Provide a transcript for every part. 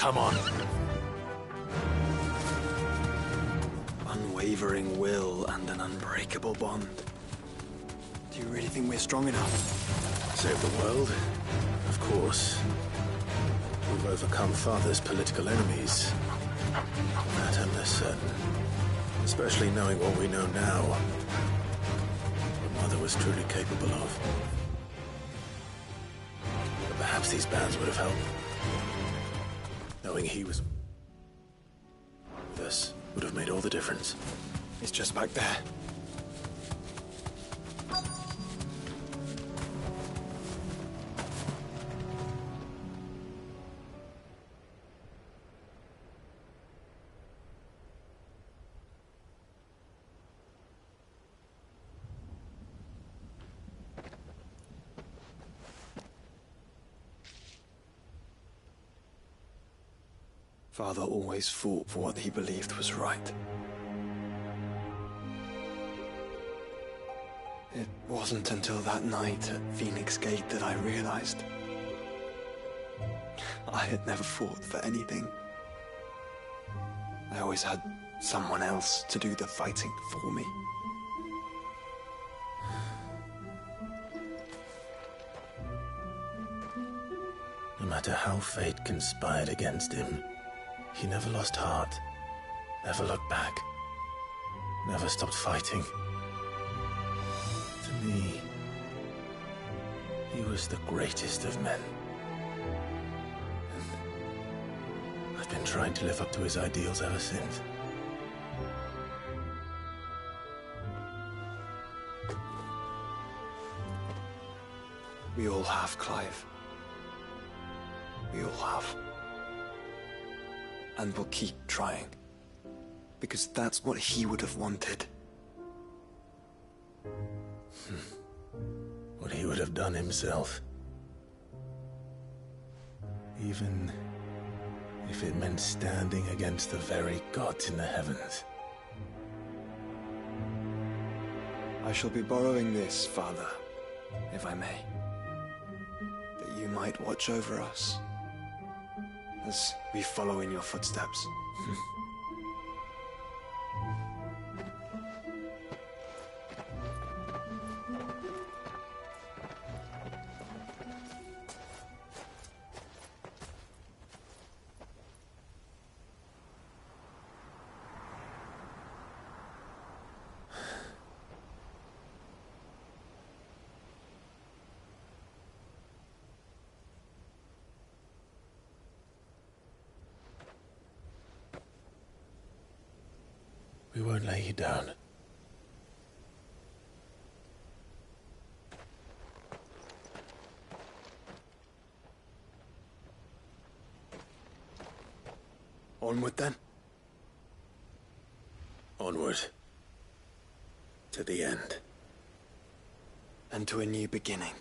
Come on. Unwavering will and an unbreakable bond. Do you really think we're strong enough? Save the world? Of course. We've overcome Father's political enemies. That I'm less certain. Especially knowing what we know now. What Mother was truly capable of. But perhaps these bands would have helped. Knowing he was with us would have made all the difference. He's just back there. Father always fought for what he believed was right. It wasn't until that night at Phoenix Gate that I realized I had never fought for anything. I always had someone else to do the fighting for me. No matter how fate conspired against him, he never lost heart, never looked back, never stopped fighting. To me, he was the greatest of men. And I've been trying to live up to his ideals ever since. We all have, Clive. We all have. And we'll keep trying. Because that's what he would have wanted. What he would have done himself. Even if it meant standing against the very gods in the heavens. I shall be borrowing this, Father, if I may. That you might watch over us as we follow in your footsteps. We won't lay you down. Onward then. Onward. To the end. And to a new beginning.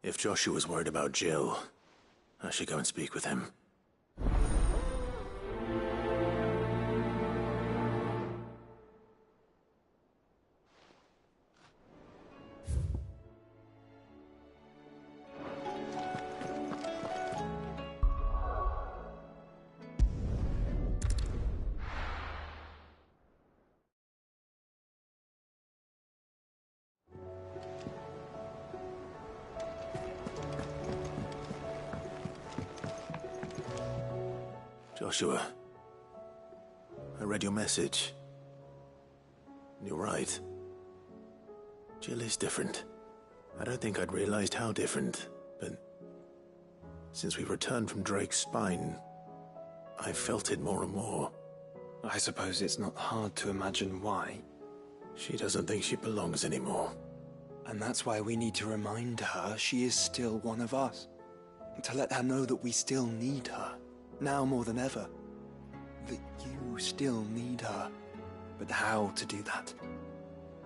If Joshua's worried about Jill, I should go and speak with him. Joshua, I read your message. And you're right. Jill is different. I don't think I'd realized how different, but since we returned from Drake's spine, I've felt it more and more. I suppose it's not hard to imagine why. She doesn't think she belongs anymore. And that's why we need to remind her she is still one of us. To let her know that we still need her. Now more than ever. That you still need her. But how to do that?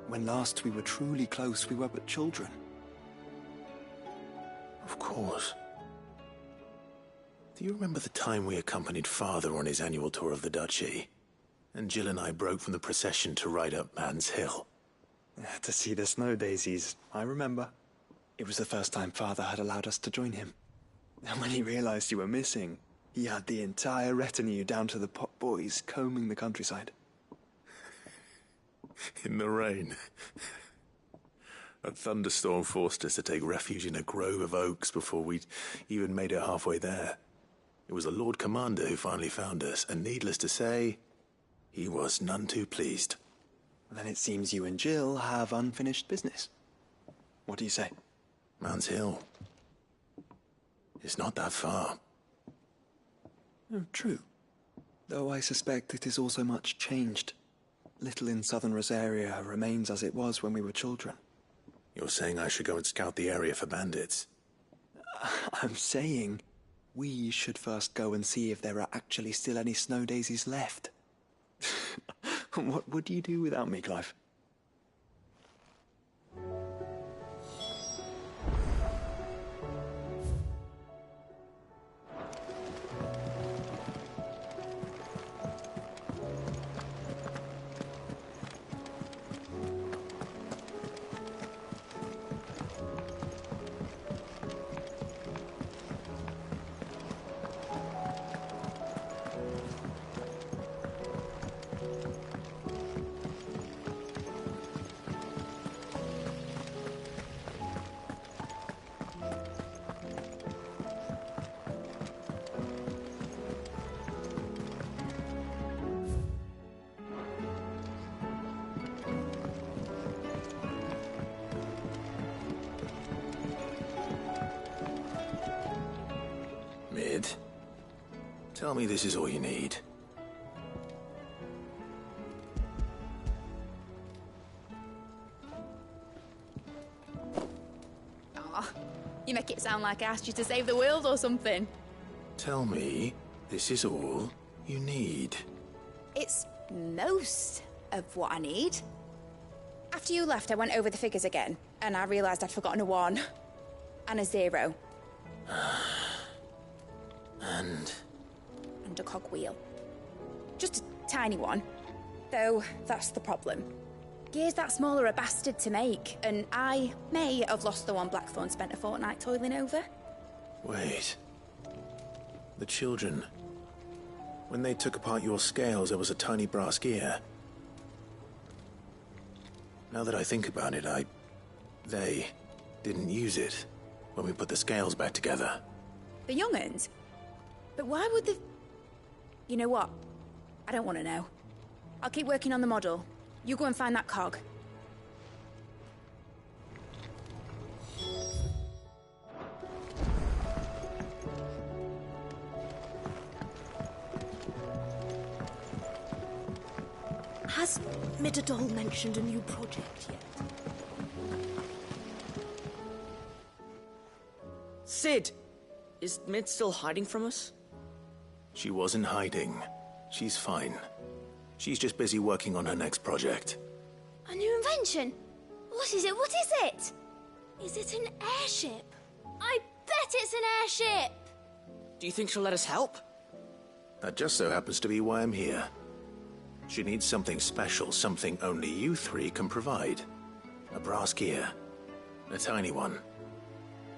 When last we were truly close, we were but children. Of course. Do you remember the time we accompanied Father on his annual tour of the Duchy? And Jill and I broke from the procession to ride up Man's Hill. To see the snow daisies, I remember. It was the first time Father had allowed us to join him. And when he realized you were missing, he had the entire retinue down to the pot boys combing the countryside. In the rain. A thunderstorm forced us to take refuge in a grove of oaks before we'd even made it halfway there. It was the Lord Commander who finally found us, and needless to say, he was none too pleased. Then it seems you and Jill have unfinished business. What do you say? Man's Hill. It's not that far. Oh, true. Though I suspect it is also much changed. Little in southern Rosaria remains as it was when we were children. You're saying I should go and scout the area for bandits? I'm saying we should first go and see if there are actually still any snow daisies left. What would you do without me, Clive? Mid, tell me this is all you need. Aw, you make it sound like I asked you to save the world or something. Tell me this is all you need. It's most of what I need. After you left, I went over the figures again, and I realised I'd forgotten a 1 and a 0. And a cogwheel. Just a tiny one. Though, that's the problem. Gears that small are a bastard to make, and I may have lost the one Blackthorn spent a fortnight toiling over. Wait. The children. When they took apart your scales, there was a tiny brass gear. Now that I think about it, they didn't use it when we put the scales back together. The young'uns? But why would the... You know what? I don't want to know. I'll keep working on the model. You go and find that cog. Has Midadol mentioned a new project yet? Sid! Is Mid still hiding from us? She wasn't hiding. She's fine. She's just busy working on her next project. A new invention? What is it? What is it? Is it an airship? I bet it's an airship! Do you think she'll let us help? That just so happens to be why I'm here. She needs something special, something only you three can provide. A brass gear. A tiny one.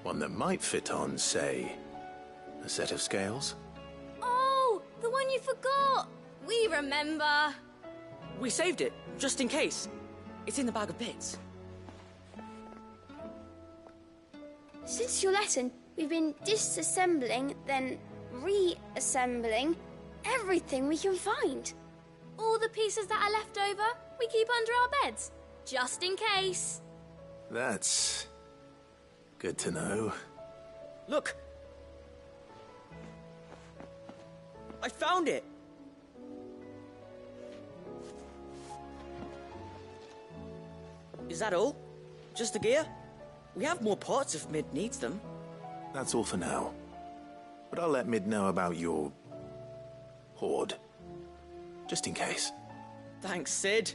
One that might fit on, say, a set of scales? Oh, the one you forgot! We remember! We saved it, just in case. It's in the bag of bits. Since your lesson, we've been disassembling, then reassembling everything we can find. All the pieces that are left over, we keep under our beds, just in case. That's good to know. Look! I found it! Is that all? Just the gear? We have more parts if Mid needs them. That's all for now. But I'll let Mid know about your hoard. Just in case. Thanks, Sid.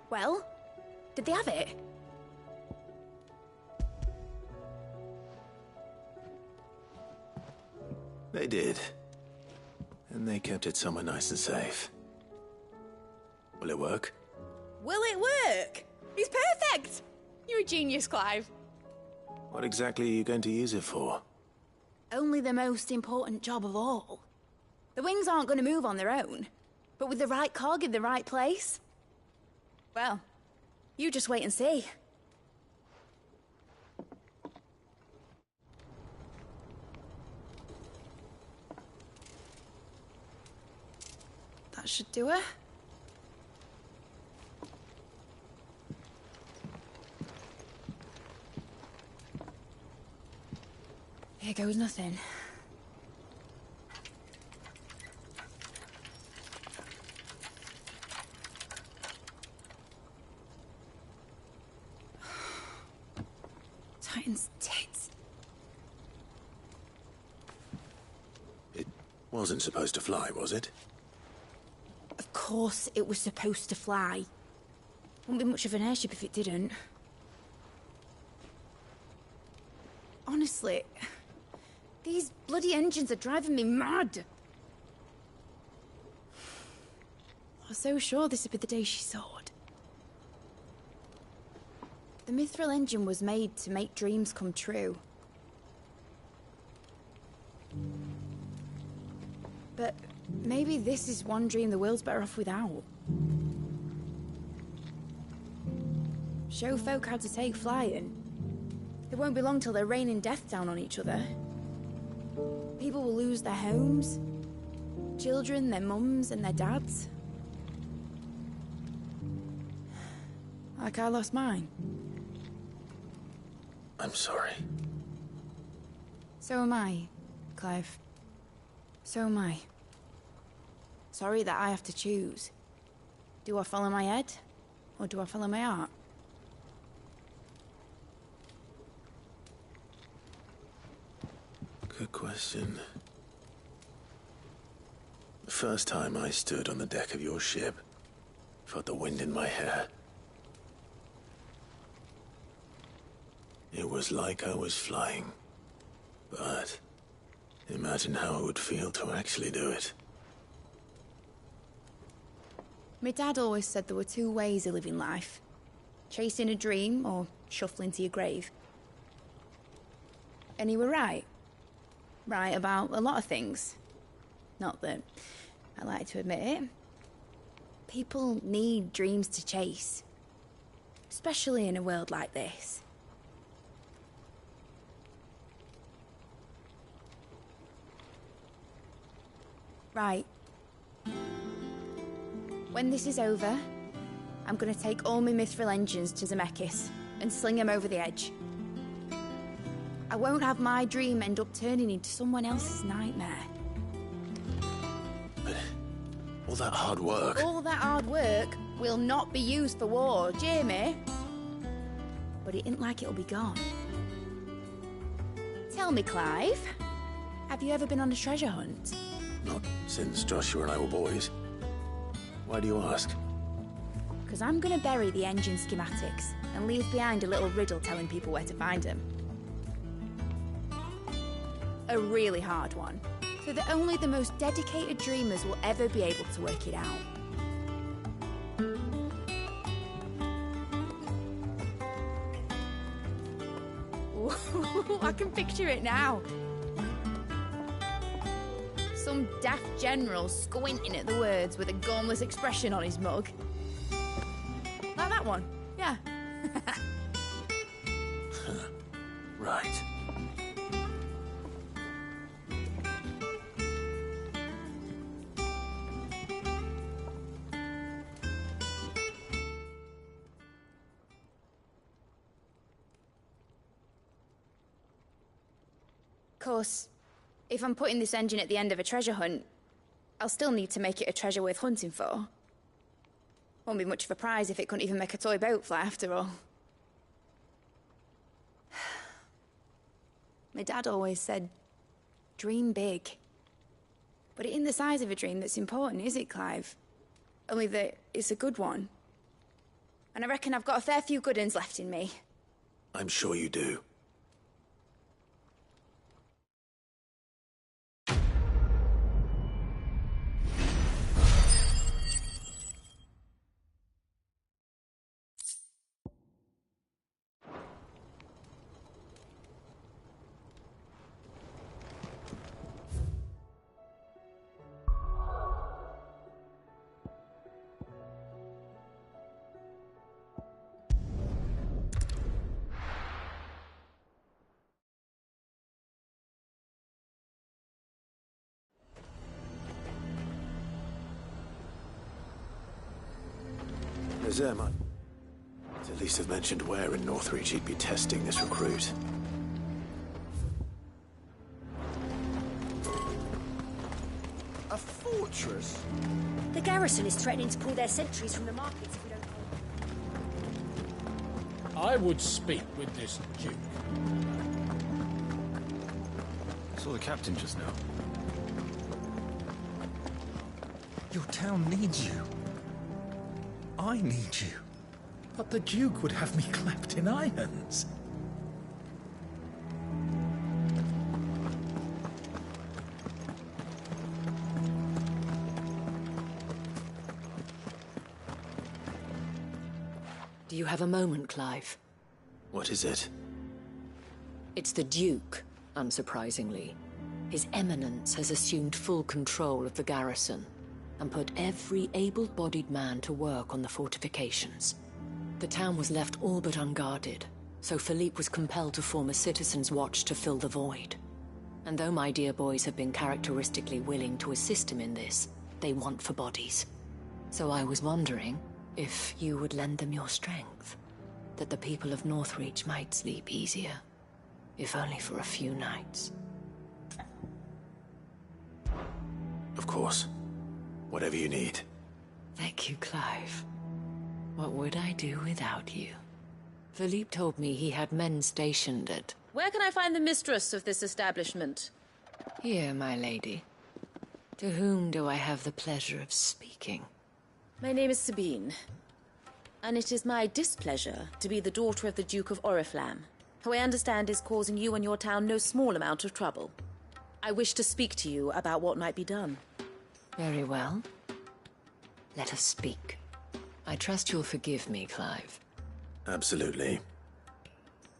Well, did they have it? They did. And they kept it somewhere nice and safe. Will it work? Will it work? It's perfect! You're a genius, Clive. What exactly are you going to use it for? Only the most important job of all. The wings aren't going to move on their own, but with the right cog in the right place. Well, you just wait and see. That should do it. Here goes nothing. Titan's tits. It wasn't supposed to fly, was it? Of course it was supposed to fly. Wouldn't be much of an airship if it didn't. Honestly, these bloody engines are driving me mad. I was so sure this would be the day she soared. The Mithril engine was made to make dreams come true. But maybe this is one dream the world's better off without. Show folk how to take flying. It won't be long till they're raining death down on each other. People will lose their homes. Children, their mums and their dads. Like I lost mine. I'm sorry. So am I, Clive. So am I. Sorry that I have to choose. Do I follow my head, or do I follow my heart? Good question. The first time I stood on the deck of your ship, felt the wind in my hair. It was like I was flying. But imagine how it would feel to actually do it. My dad always said there were two ways of living life. Chasing a dream or shuffling to your grave. And he were right. Right about a lot of things. Not that I like to admit it. People need dreams to chase. Especially in a world like this. Right. When this is over, I'm gonna take all my Mithril engines to Zemeckis and sling them over the edge. I won't have my dream end up turning into someone else's nightmare. But All that hard work. All that hard work will not be used for war, Jamie. But it ain't like it'll be gone. Tell me, Clive, have you ever been on a treasure hunt? Not since Joshua and I were boys. Why do you ask? Because I'm going to bury the engine schematics and leave behind a little riddle telling people where to find them. A really hard one, so that only the most dedicated dreamers will ever be able to work it out. Ooh, I can picture it now. Some daft general squinting at the words with a gormless expression on his mug. Like that one, yeah. Right. Of course, if I'm putting this engine at the end of a treasure hunt, I'll still need to make it a treasure worth hunting for. Won't be much of a prize if it couldn't even make a toy boat fly after all. My dad always said, dream big. But it ain't the size of a dream that's important, is it, Clive? Only that it's a good one. And I reckon I've got a fair few good uns left in me. I'm sure you do. There might at least have mentioned where in Northreach he'd be testing this recruit. A fortress? The garrison is threatening to pull their sentries from the markets if we don't... I would speak with this Duke. I saw the captain just now. Your town needs you. I need you. But the Duke would have me clapped in irons. Do you have a moment, Clive? What is it? It's the Duke, unsurprisingly. His Eminence has assumed full control of the garrison and put every able-bodied man to work on the fortifications. The town was left all but unguarded, so Philippe was compelled to form a citizens' watch to fill the void. And though my dear boys have been characteristically willing to assist him in this, they want for bodies. So I was wondering if you would lend them your strength, that the people of Northreach might sleep easier, if only for a few nights. Of course. Whatever you need. Thank you, Clive. What would I do without you? Philippe told me he had men stationed at... Where can I find the mistress of this establishment? Here, my lady. To whom do I have the pleasure of speaking? My name is Sabine, and it is my displeasure to be the daughter of the Duke of Oriflamme, who I understand is causing you and your town no small amount of trouble. I wish to speak to you about what might be done. Very well. Let us speak. I trust you'll forgive me, Clive. Absolutely.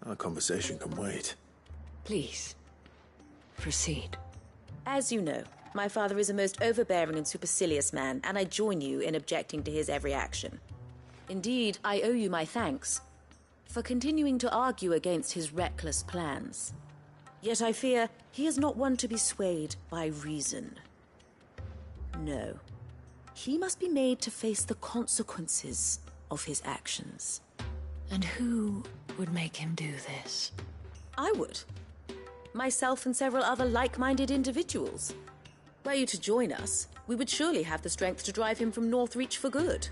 Our conversation can wait. Please, proceed. As you know, my father is a most overbearing and supercilious man, and I join you in objecting to his every action. Indeed, I owe you my thanks for continuing to argue against his reckless plans. Yet I fear he is not one to be swayed by reason. No. He must be made to face the consequences of his actions. And who would make him do this? I would. Myself and several other like-minded individuals. Were you to join us, we would surely have the strength to drive him from Northreach for good.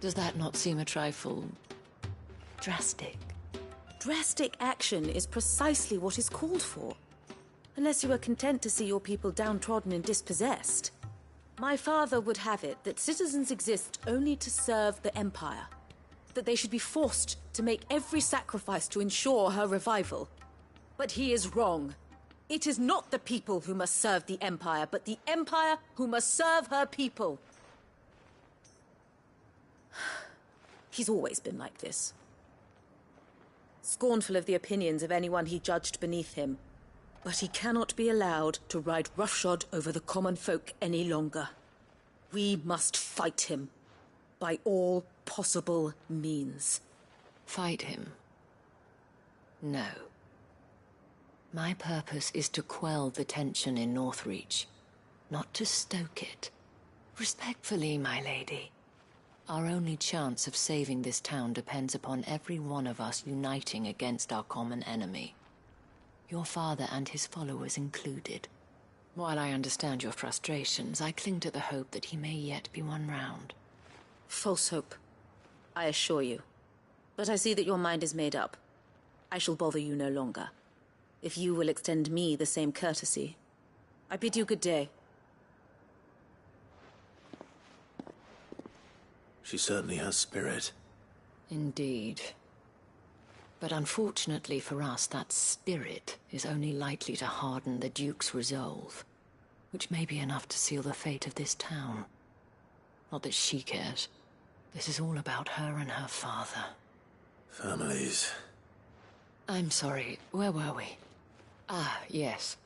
Does that not seem a trifle drastic? Drastic action is precisely what is called for. Unless you are content to see your people downtrodden and dispossessed. My father would have it that citizens exist only to serve the Empire. That they should be forced to make every sacrifice to ensure her revival. But he is wrong. It is not the people who must serve the Empire, but the Empire who must serve her people. He's always been like this. Scornful of the opinions of anyone he judged beneath him. But he cannot be allowed to ride roughshod over the common folk any longer. We must fight him. By all possible means. Fight him? No. My purpose is to quell the tension in Northreach, not to stoke it. Respectfully, my lady. Our only chance of saving this town depends upon every one of us uniting against our common enemy. Your father and his followers included. While I understand your frustrations, I cling to the hope that he may yet be won round. False hope, I assure you. But I see that your mind is made up. I shall bother you no longer. If you will extend me the same courtesy, I bid you good day. She certainly has spirit. Indeed. But unfortunately for us, that spirit is only likely to harden the Duke's resolve, which may be enough to seal the fate of this town. Not that she cares. This is all about her and her father. Families. I'm sorry, where were we? Ah, yes.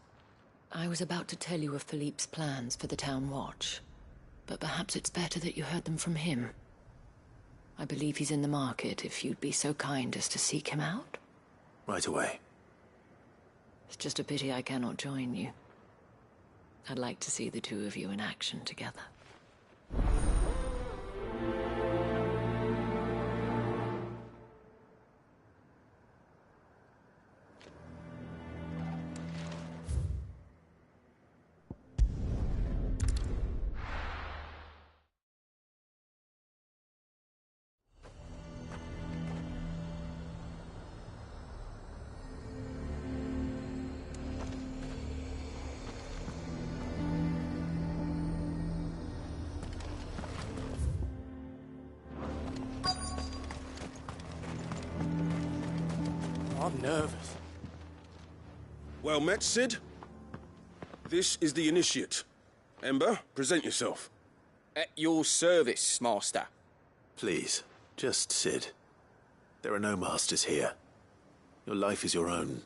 I was about to tell you of Philippe's plans for the town watch, but perhaps it's better that you heard them from him. I believe he's in the market, if you'd be so kind as to seek him out. Right away. It's just a pity I cannot join you. I'd like to see the two of you in action together. I'm nervous. Well met, Sid. This is the Initiate. Ember, present yourself. At your service, Master. Please, just Sid. There are no masters here. Your life is your own.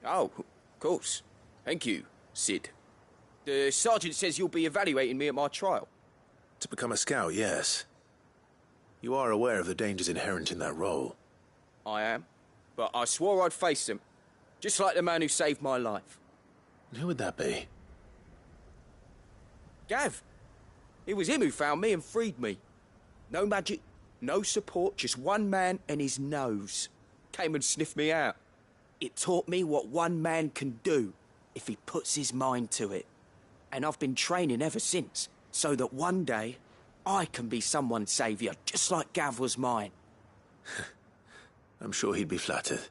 Oh, of course. Thank you, Sid. The Sergeant says you'll be evaluating me at my trial. To become a scout, yes. You are aware of the dangers inherent in that role. I am. But I swore I'd face them. Just like the man who saved my life. And who would that be? Gav. It was him who found me and freed me. No magic, no support, just one man and his nose. Came and sniffed me out. It taught me what one man can do if he puts his mind to it. And I've been training ever since, so that one day I can be someone's saviour, just like Gav was mine. I'm sure he'd be flattered.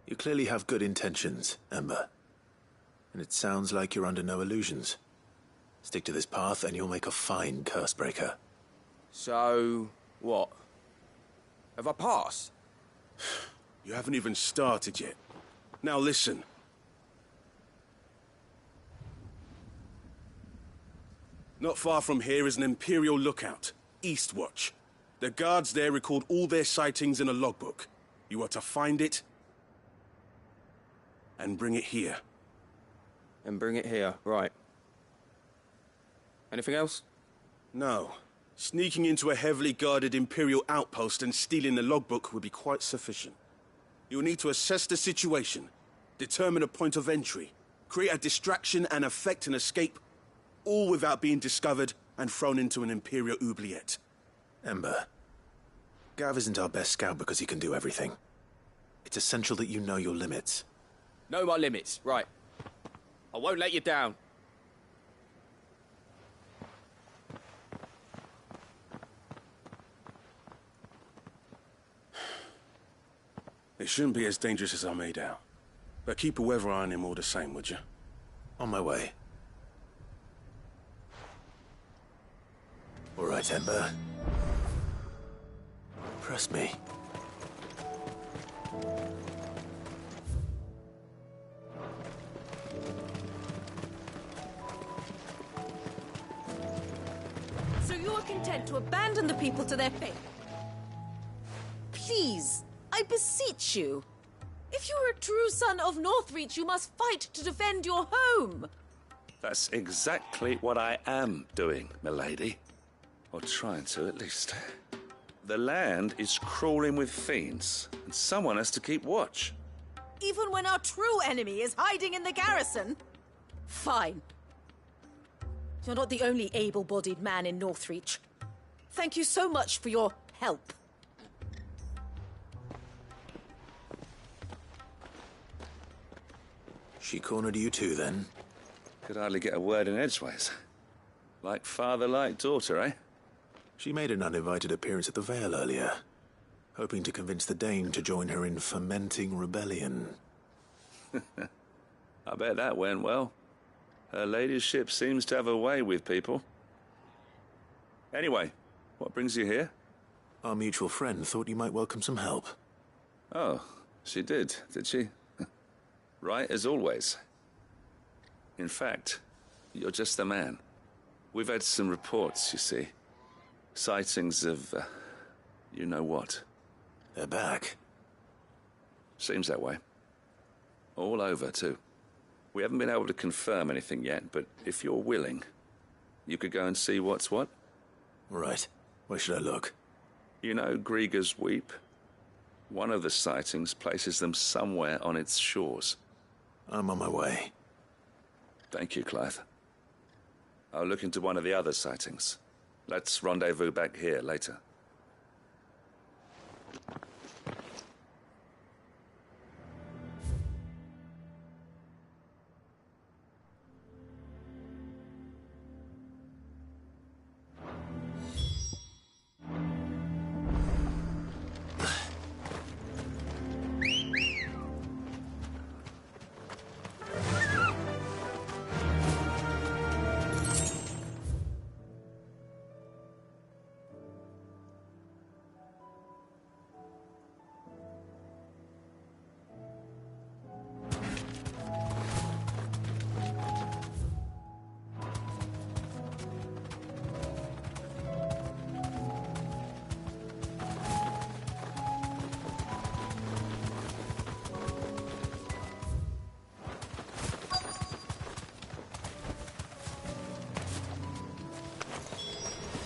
You clearly have good intentions, Ember. And it sounds like you're under no illusions. Stick to this path and you'll make a fine cursebreaker. So, what? Have I passed? You haven't even started yet. Now listen. Not far from here is an Imperial lookout, Eastwatch. The guards there record all their sightings in a logbook. You are to find it and bring it here. And bring it here, right. Anything else? No. Sneaking into a heavily guarded Imperial outpost and stealing the logbook would be quite sufficient. You'll need to assess the situation, determine a point of entry, create a distraction and effect an escape, all without being discovered and thrown into an Imperial oubliette. Ember, Gav isn't our best scout because he can do everything. It's essential that you know your limits. Know my limits, right. I won't let you down. It shouldn't be as dangerous as I made out. But keep a weather eye on him all the same, would you? On my way. All right, Ember. Trust me. So you are content to abandon the people to their fate? Please, I beseech you. If you are a true son of Northreach, you must fight to defend your home. That's exactly what I am doing, milady. Or trying to, at least. The land is crawling with fiends, and someone has to keep watch. Even when our true enemy is hiding in the garrison? Fine. You're not the only able-bodied man in Northreach. Thank you so much for your help. She cornered you too, then? Could hardly get a word in edgeways. Like father, like daughter, eh? She made an uninvited appearance at the Vale earlier, hoping to convince the Dane to join her in fomenting rebellion. I bet that went well. Her ladyship seems to have a way with people. Anyway, what brings you here? Our mutual friend thought you might welcome some help. Oh, she did she? Right as always. In fact, you're just the man. We've had some reports, you see. Sightings of, you know what. They're back. Seems that way. All over, too. We haven't been able to confirm anything yet, but if you're willing, you could go and see what's what. Right. Where should I look? You know Grieger's Weep? One of the sightings places them somewhere on its shores. I'm on my way. Thank you, Clive. I'll look into one of the other sightings. Let's rendezvous back here later.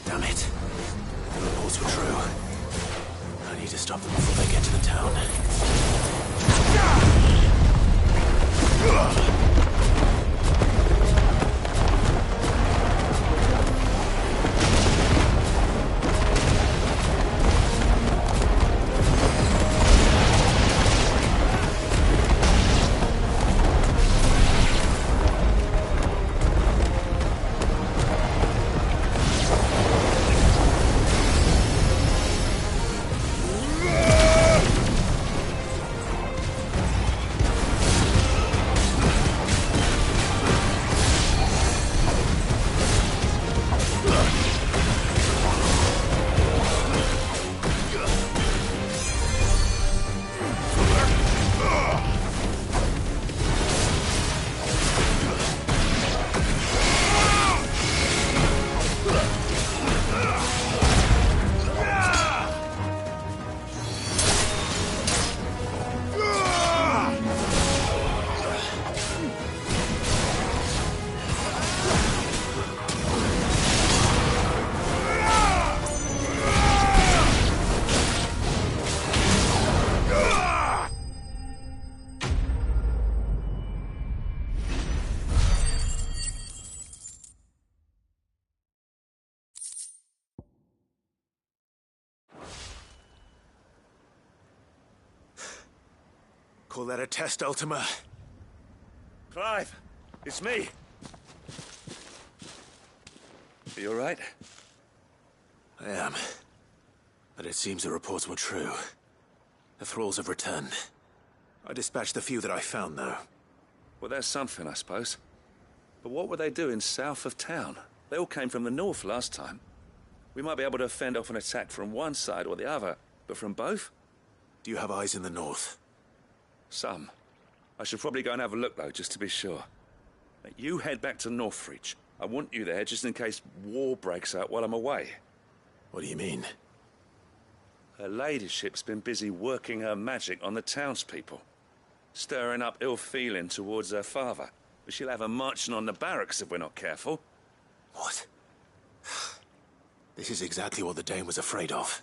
Damn it. The reports were true. I need to stop them before they get to the town. Call that a test, Ultima? Clive, it's me. Are you all right? I am. But it seems the reports were true. The thralls have returned. I dispatched the few that I found, though. Well, there's something, I suppose. But what were they doing south of town? They all came from the north last time. We might be able to fend off an attack from one side or the other, but from both? Do you have eyes in the north? Some. I should probably go and have a look, though, just to be sure. You head back to Northreach. I want you there just in case war breaks out while I'm away. What do you mean? Her ladyship's been busy working her magic on the townspeople, stirring up ill feeling towards her father. But she'll have her marching on the barracks if we're not careful. What? This is exactly what the Dane was afraid of.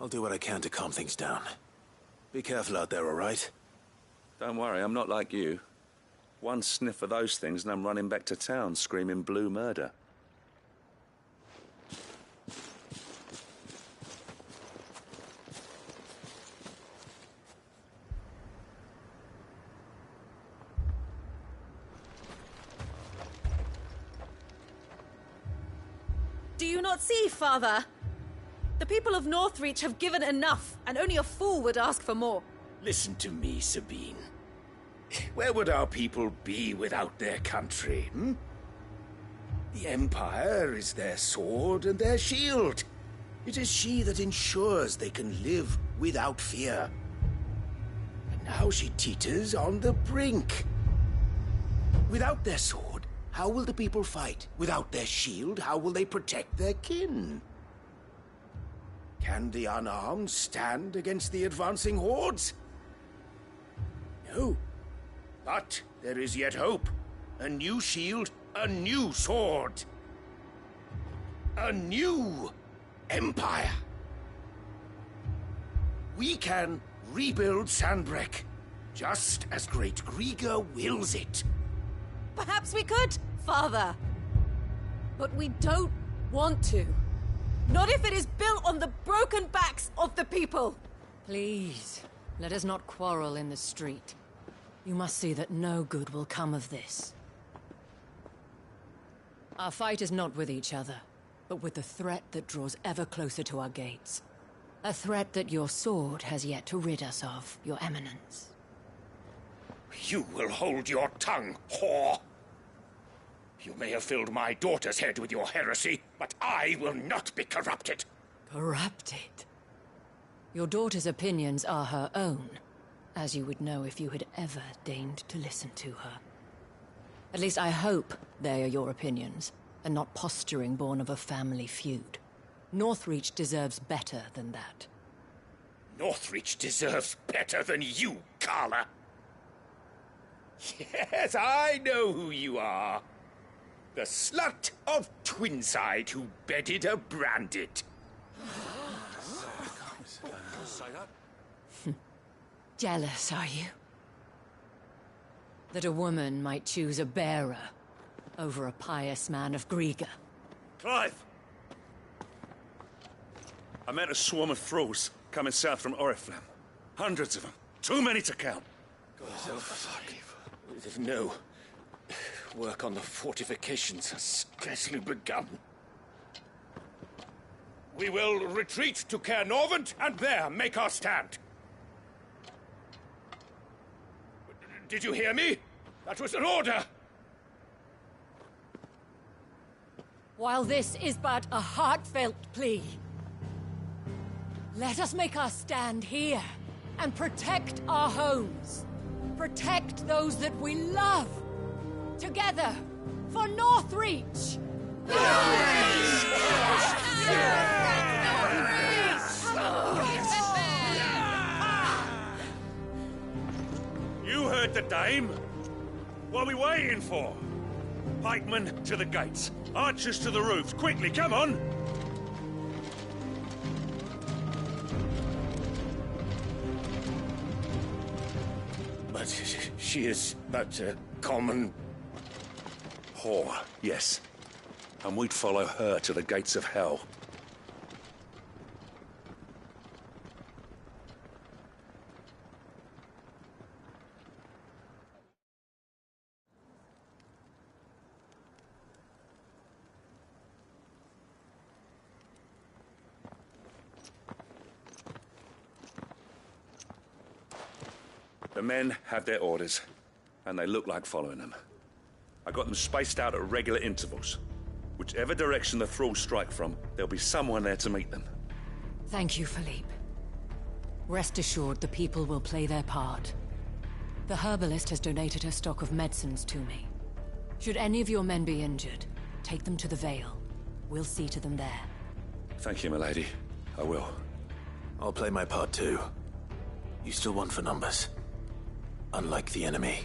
I'll do what I can to calm things down. Be careful out there, all right? Don't worry, I'm not like you. One sniff of those things and I'm running back to town screaming blue murder. Do you not see, Father? The people of Northreach have given enough, and only a fool would ask for more. Listen to me, Sabine. Where would our people be without their country, hmm? The Empire is their sword and their shield. It is she that ensures they can live without fear. And now she teeters on the brink. Without their sword, how will the people fight? Without their shield, how will they protect their kin? Can the unarmed stand against the advancing hordes? No. But there is yet hope. A new shield, a new sword. A new empire. We can rebuild Sandbreck, just as Great Grieger wills it. Perhaps we could, Father. But we don't want to. Not if it is built on the broken backs of the people. Please, let us not quarrel in the street. You must see that no good will come of this. Our fight is not with each other, but with the threat that draws ever closer to our gates. A threat that your sword has yet to rid us of, Your Eminence. You will hold your tongue, whore! You may have filled my daughter's head with your heresy, but I will not be corrupted. Corrupted? Your daughter's opinions are her own, as you would know if you had ever deigned to listen to her. At least I hope they are your opinions, and not posturing born of a family feud. Northreach deserves better than that. Northreach deserves better than you, Carla. Yes, I know who you are. The slut of Twinside who bedded a Branded. Jealous, are you? That a woman might choose a bearer over a pious man of Grieger. Clive! I met a swarm of thralls coming south from Oriflamme. Hundreds of them. Too many to count. No. Work on the fortifications has scarcely begun. We will retreat to Caer Norvent and there make our stand. Did you hear me? That was an order! While this is but a heartfelt plea, let us make our stand here and protect our homes. Protect those that we love. Together, for Northreach! You heard the dame. What are we waiting for? Pikemen to the gates. Archers to the roofs. Quickly, come on! But she is but a common... whore, yes. And we'd follow her to the gates of hell. The men have their orders, and they look like following them. I got them spaced out at regular intervals. Whichever direction the thralls strike from, there'll be someone there to meet them. Thank you, Philippe. Rest assured, the people will play their part. The herbalist has donated her stock of medicines to me. Should any of your men be injured, take them to the Vale. We'll see to them there. Thank you, milady. I will. I'll play my part too. You still want for numbers. Unlike the enemy.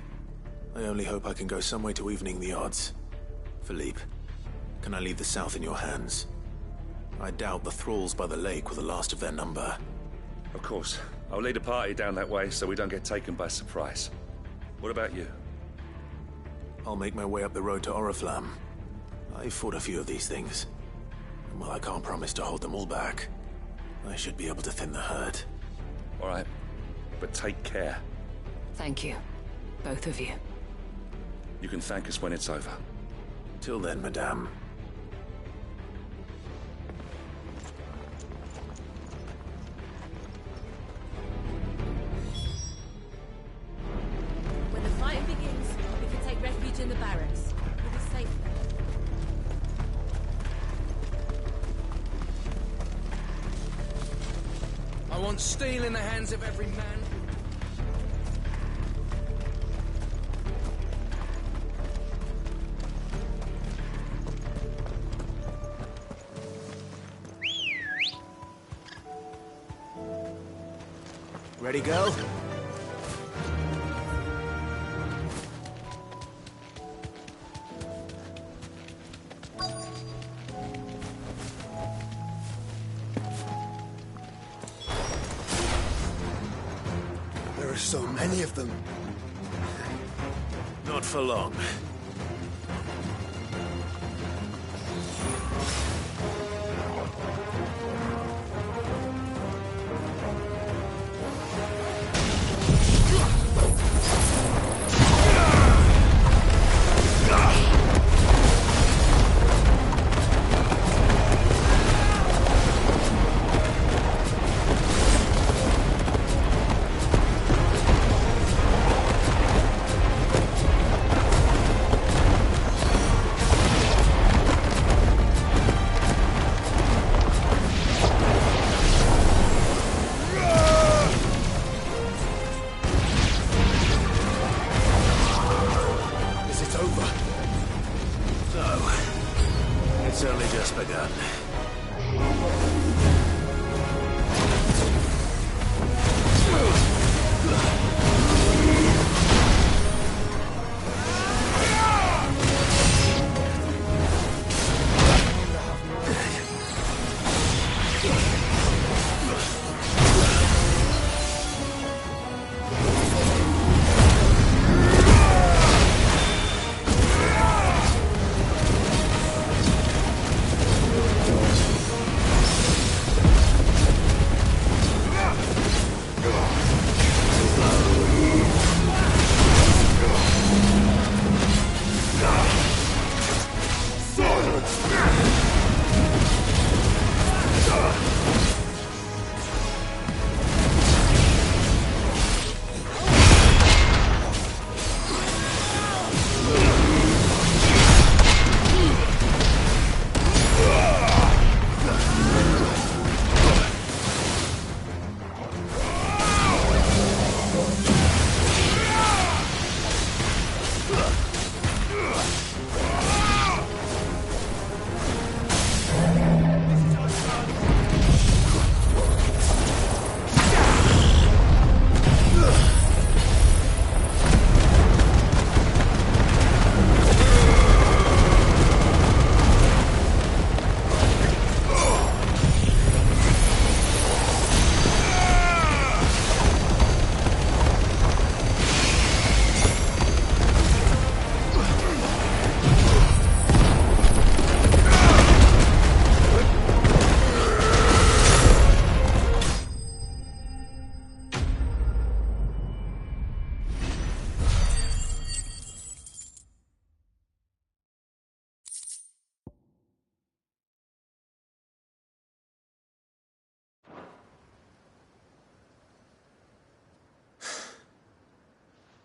I only hope I can go some way to evening the odds. Philippe, can I leave the south in your hands? I doubt the thralls by the lake were the last of their number. Of course. I'll lead a party down that way so we don't get taken by surprise. What about you? I'll make my way up the road to Oriflamme. I've fought a few of these things. And while I can't promise to hold them all back, I should be able to thin the herd. All right. But take care. Thank you. Both of you. You can thank us when it's over. Till then, madame. When the fighting begins, we can take refuge in the barracks. We'll be safe there. I want steel in the hands of every man. Ready, girl? There are so many of them. Not for long.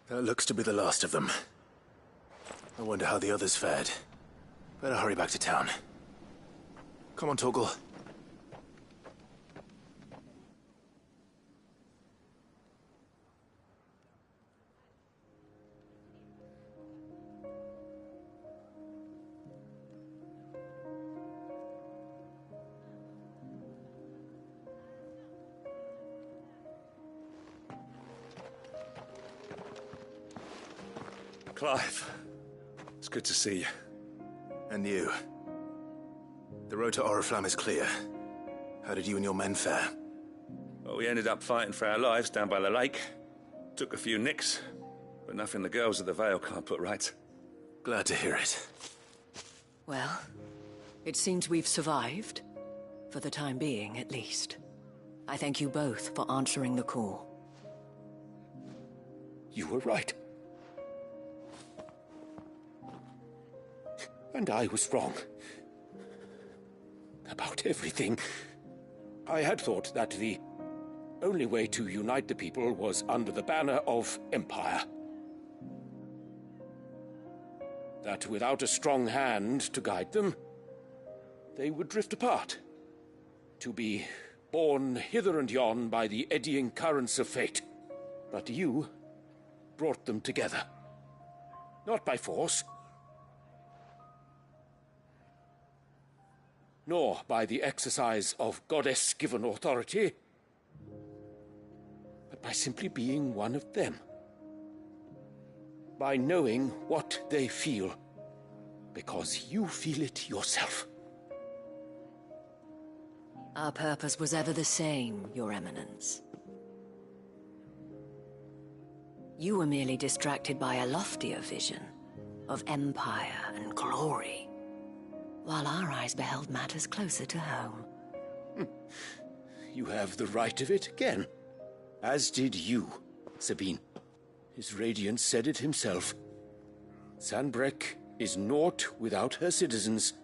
That looks to be the last of them. I wonder how the others fared. Better hurry back to town. Come on, Torgal. Clive, it's good to see you. And you. The road to Oriflamme is clear. How did you and your men fare? Well, we ended up fighting for our lives down by the lake. Took a few nicks, but nothing the girls of the Vale can't put right. Glad to hear it. Well, it seems we've survived. For the time being, at least. I thank you both for answering the call. You were right. And I was wrong. About everything. I had thought that the only way to unite the people was under the banner of Empire. That without a strong hand to guide them, they would drift apart. To be borne hither and yon by the eddying currents of fate. But you brought them together. Not by force, nor by the exercise of goddess-given authority, but by simply being one of them. By knowing what they feel, because you feel it yourself. Our purpose was ever the same, Your Eminence. You were merely distracted by a loftier vision of empire and glory, while our eyes beheld matters closer to home. You have the right of it again. As did you, Sabine. His radiance said it himself. Sanbreque is naught without her citizens.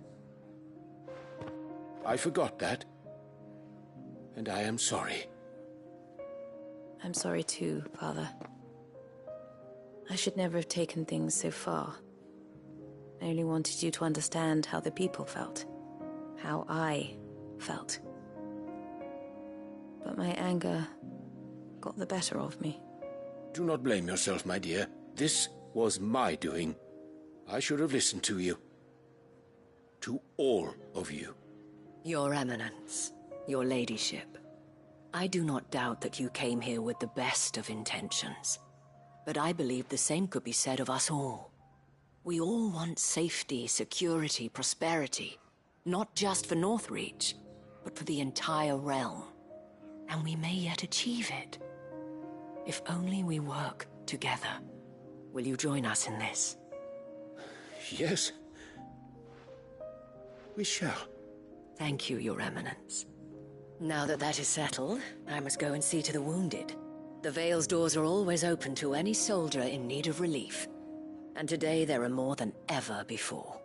I forgot that, and I am sorry. I'm sorry too, Father. I should never have taken things so far. I only wanted you to understand how the people felt. How I felt. But my anger got the better of me. Do not blame yourself, my dear. This was my doing. I should have listened to you. To all of you. Your Eminence, your ladyship. I do not doubt that you came here with the best of intentions. But I believe the same could be said of us all. We all want safety, security, prosperity. Not just for Northreach, but for the entire realm. And we may yet achieve it. If only we work together. Will you join us in this? Yes. We shall. Thank you, Your Eminence. Now that that is settled, I must go and see to the wounded. The Vale's doors are always open to any soldier in need of relief. And today there are more than ever before.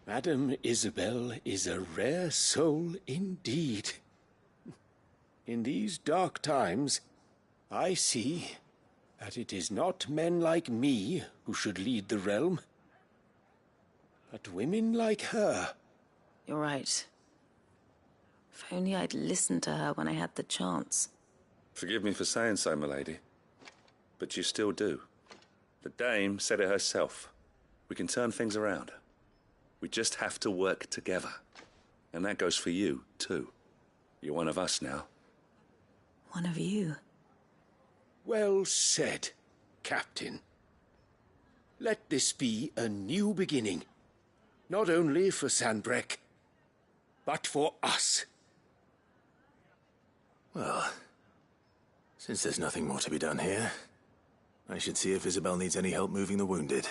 Madame Isabel is a rare soul indeed. In these dark times, I see that it is not men like me who should lead the realm, but women like her. You're right. If only I'd listened to her when I had the chance. Forgive me for saying so, milady, but you still do. The dame said it herself. We can turn things around. We just have to work together. And that goes for you, too. You're one of us now. One of you? Well said, Captain. Let this be a new beginning. Not only for Sanbreque, but for us. Well, since there's nothing more to be done here, I should see if Isabel needs any help moving the wounded.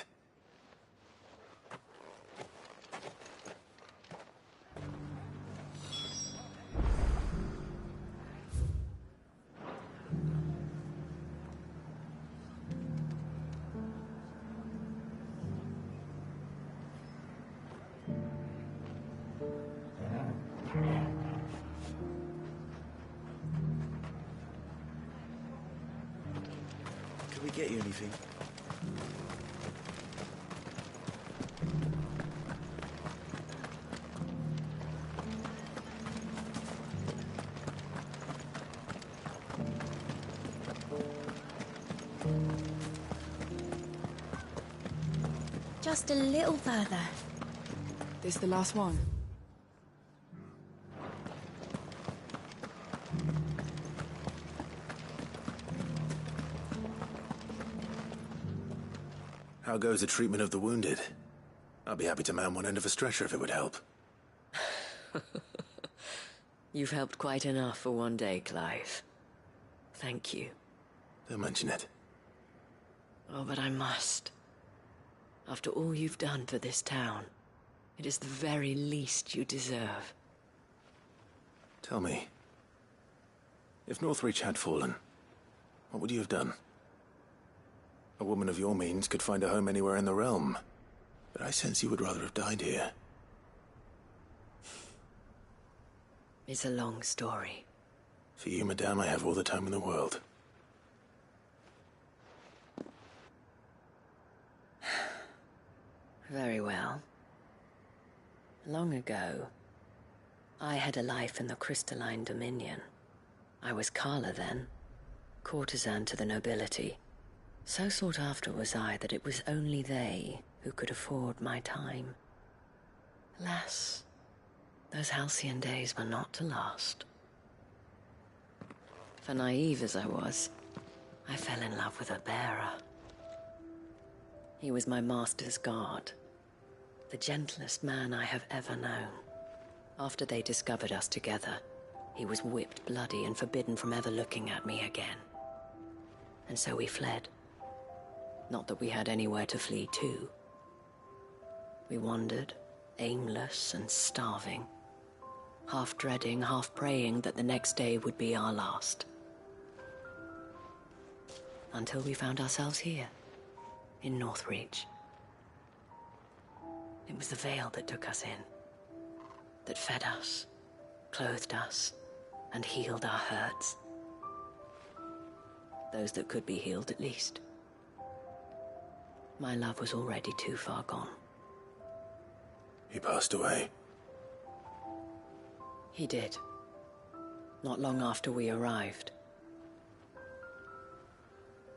get you anything. Just a little further. This the last one? How goes the treatment of the wounded? I'd be happy to man one end of a stretcher if it would help. You've helped quite enough for one day, Clive. Thank you. Don't mention it. Oh, but I must. After all you've done for this town, it is the very least you deserve. Tell me, if Northreach had fallen, what would you have done? A woman of your means could find a home anywhere in the realm, but I sense you would rather have died here. It's a long story. For you, madame, I have all the time in the world. Very well. Long ago, I had a life in the Crystalline Dominion. I was Carla then, courtesan to the nobility. So sought after was I that it was only they who could afford my time. Alas, those halcyon days were not to last. For naive as I was, I fell in love with a bearer. He was my master's guard, the gentlest man I have ever known. After they discovered us together, he was whipped bloody and forbidden from ever looking at me again. And so we fled. Not that we had anywhere to flee to. We wandered, aimless and starving, half dreading, half praying that the next day would be our last. Until we found ourselves here, in Northreach. It was the Veil that took us in, that fed us, clothed us, and healed our hurts. Those that could be healed, at least. My love was already too far gone. He passed away. He did. Not long after we arrived.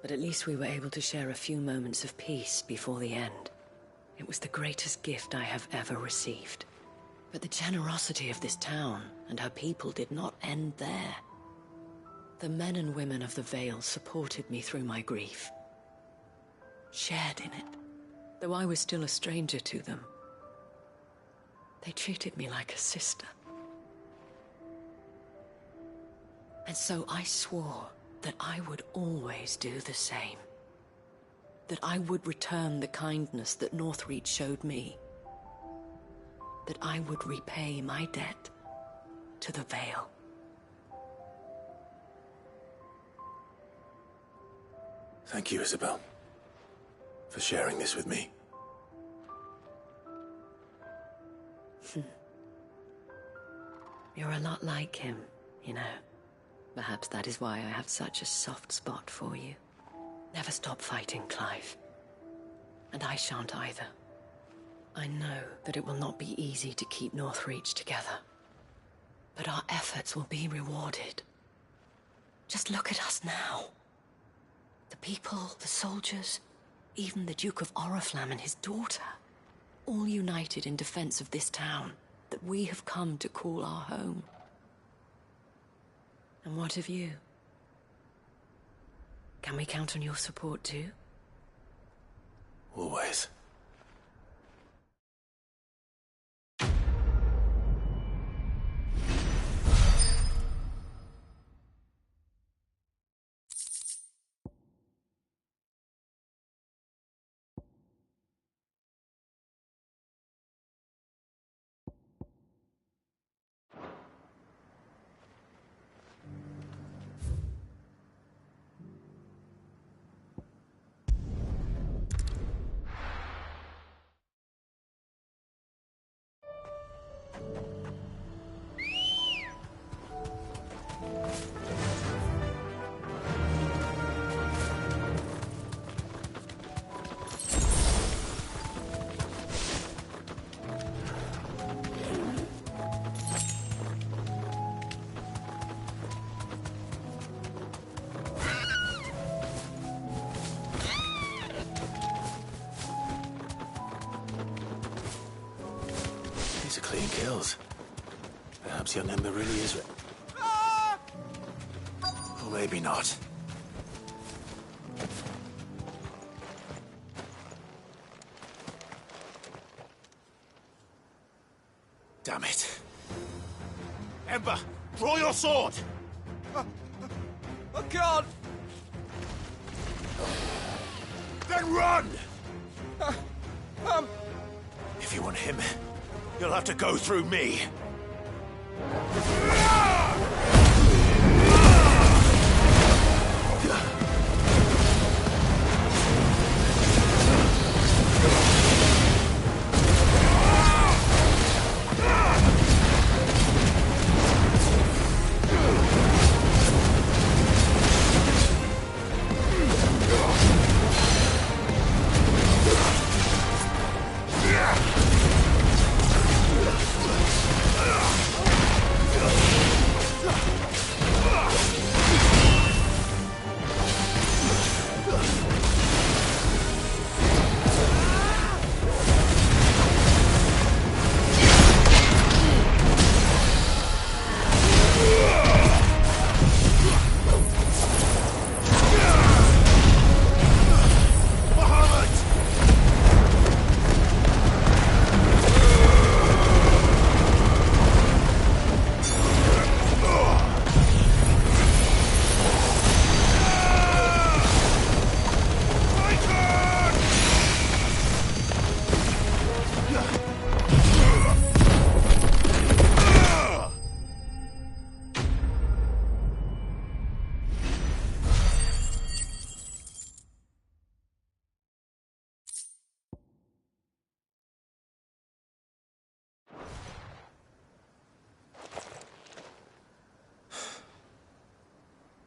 But at least we were able to share a few moments of peace before the end. It was the greatest gift I have ever received. But the generosity of this town and her people did not end there. The men and women of the Vale supported me through my grief. Shared in it, though I was still a stranger to them. They treated me like a sister. And so I swore that I would always do the same. That I would return the kindness that Northreach showed me. That I would repay my debt to the Vale. Thank you, Isabel, for sharing this with me. You're a lot like him, you know. Perhaps that is why I have such a soft spot for you. Never stop fighting, Clive. And I shan't either. I know that it will not be easy to keep Northreach together. But our efforts will be rewarded. Just look at us now. The people, the soldiers, even the Duke of Oriflamme and his daughter, all united in defense of this town that we have come to call our home. And what of you? Can we count on your support too? Always. These are clean kills. Perhaps young Ember really is or maybe not. Damn it. Ember, draw your sword! I can't! Then run! If you want him, you'll have to go through me.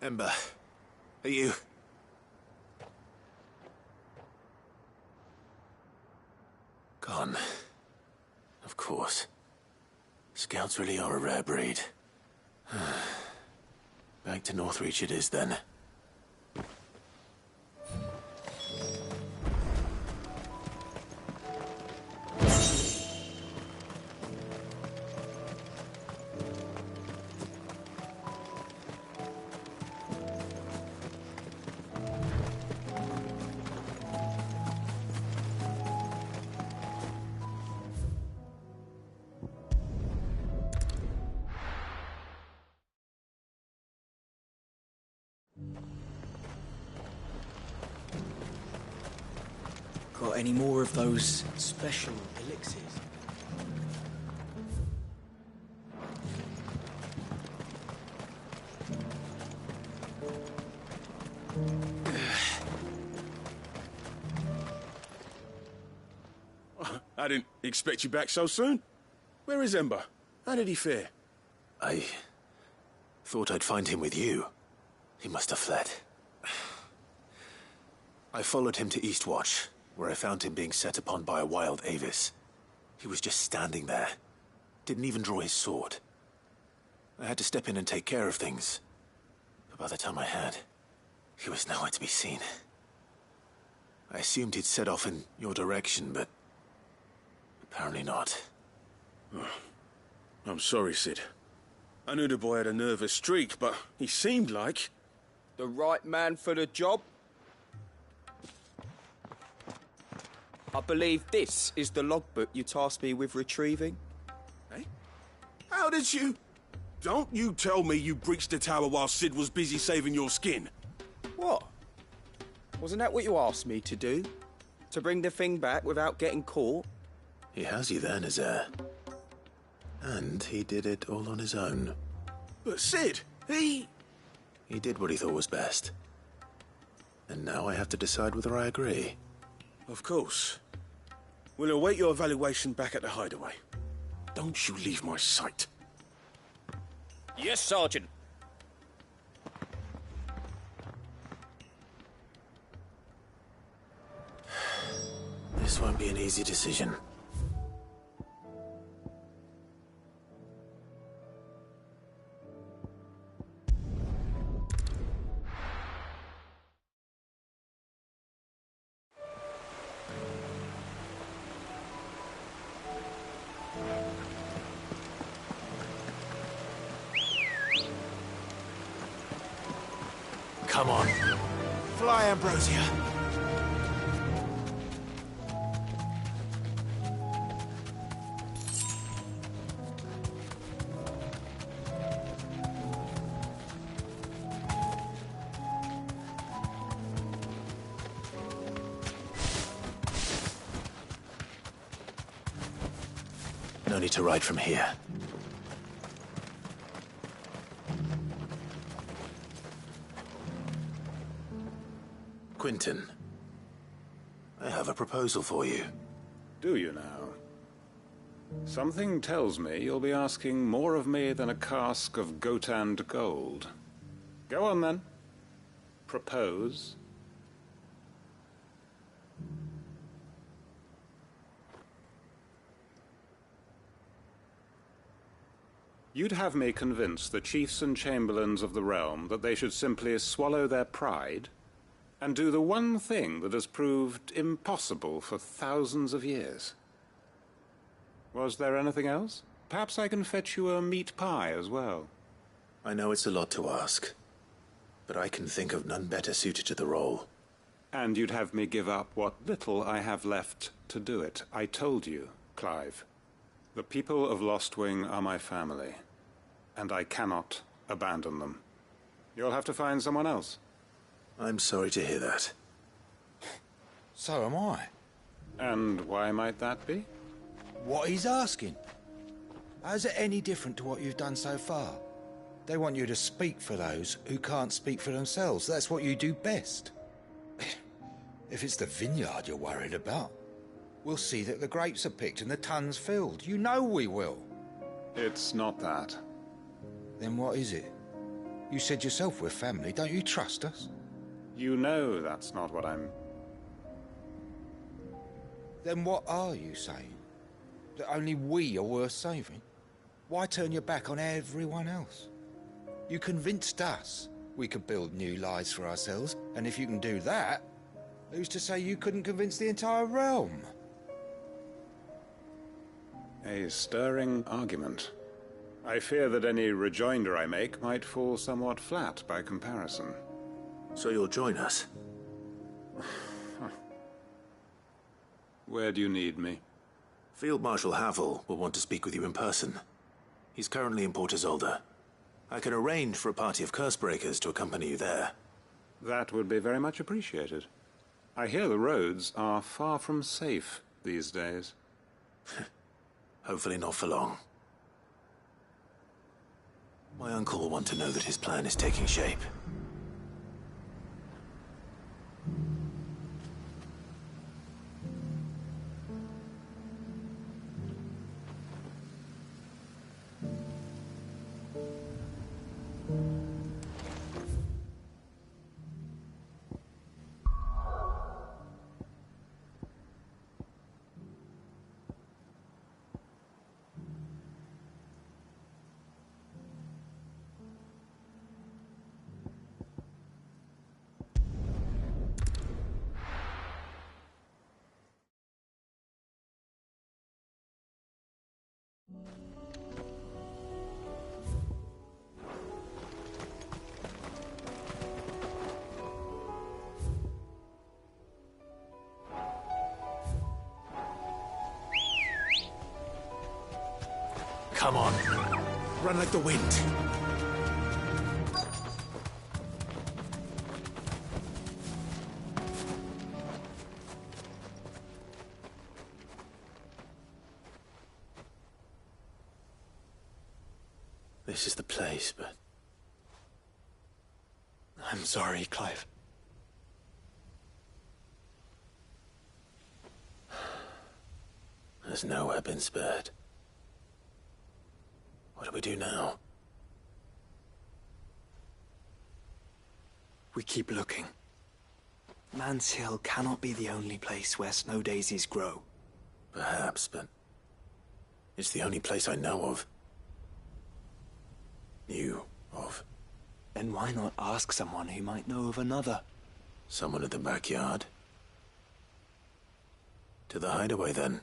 Ember, are you... gone? Of course. Scouts really are a rare breed. Back to Northreach it is then. Got any more of those special elixirs? I didn't expect you back so soon. Where is Ember? How did he fare? I thought I'd find him with you. He must have fled. I followed him to Eastwatch, where I found him being set upon by a wild Avis. He was just standing there. Didn't even draw his sword. I had to step in and take care of things. But by the time I had, he was nowhere to be seen. I assumed he'd set off in your direction, but apparently not. Oh, I'm sorry, Sid. I knew the boy had a nervous streak, but he seemed like... The right man for the job? I believe this is the logbook you tasked me with retrieving. Eh? How did you... Don't you tell me you breached the tower while Sid was busy saving your skin. What? Wasn't that what you asked me to do? To bring the thing back without getting caught? He has you then, his heir. And he did it all on his own. But Sid, he did what he thought was best. And now I have to decide whether I agree. Of course. We'll await your evaluation back at the hideaway. Don't you leave my sight. Yes, Sergeant. This won't be an easy decision. Come on. Fly, Ambrosia. No need to ride from here. Quentin, I have a proposal for you. Do you now? Something tells me you'll be asking more of me than a cask of Gotand gold. Go on then. Propose. You'd have me convince the chiefs and chamberlains of the realm that they should simply swallow their pride and do the one thing that has proved impossible for thousands of years. Was there anything else? Perhaps I can fetch you a meat pie as well. I know it's a lot to ask, but I can think of none better suited to the role. And you'd have me give up what little I have left to do it. I told you, Clive. The people of Lostwing are my family, and I cannot abandon them. You'll have to find someone else. I'm sorry to hear that. So am I. And why might that be? What he's asking. How's it any different to what you've done so far? They want you to speak for those who can't speak for themselves. That's what you do best. If it's the vineyard you're worried about, we'll see that the grapes are picked and the tons filled. You know we will. It's not that. Then what is it? You said yourself we're family. Don't you trust us? You know that's not what I'm... Then what are you saying? That only we are worth saving? Why turn your back on everyone else? You convinced us we could build new lives for ourselves, and if you can do that, who's to say you couldn't convince the entire realm? A stirring argument. I fear that any rejoinder I make might fall somewhat flat by comparison. So you'll join us? Where do you need me? Field Marshal Havel will want to speak with you in person. He's currently in Port Isolde. I can arrange for a party of Cursebreakers to accompany you there. That would be very much appreciated. I hear the roads are far from safe these days. Hopefully not for long. My uncle will want to know that his plan is taking shape. Come on. Run like the wind. This is the place, but... I'm sorry, Clive. Has nowhere been spared. What do we do now? We keep looking. Mans Hill cannot be the only place where snow daisies grow. Perhaps, but... it's the only place I know of. Knew of. Then why not ask someone who might know of another? Someone in the backyard? To the hideaway, then.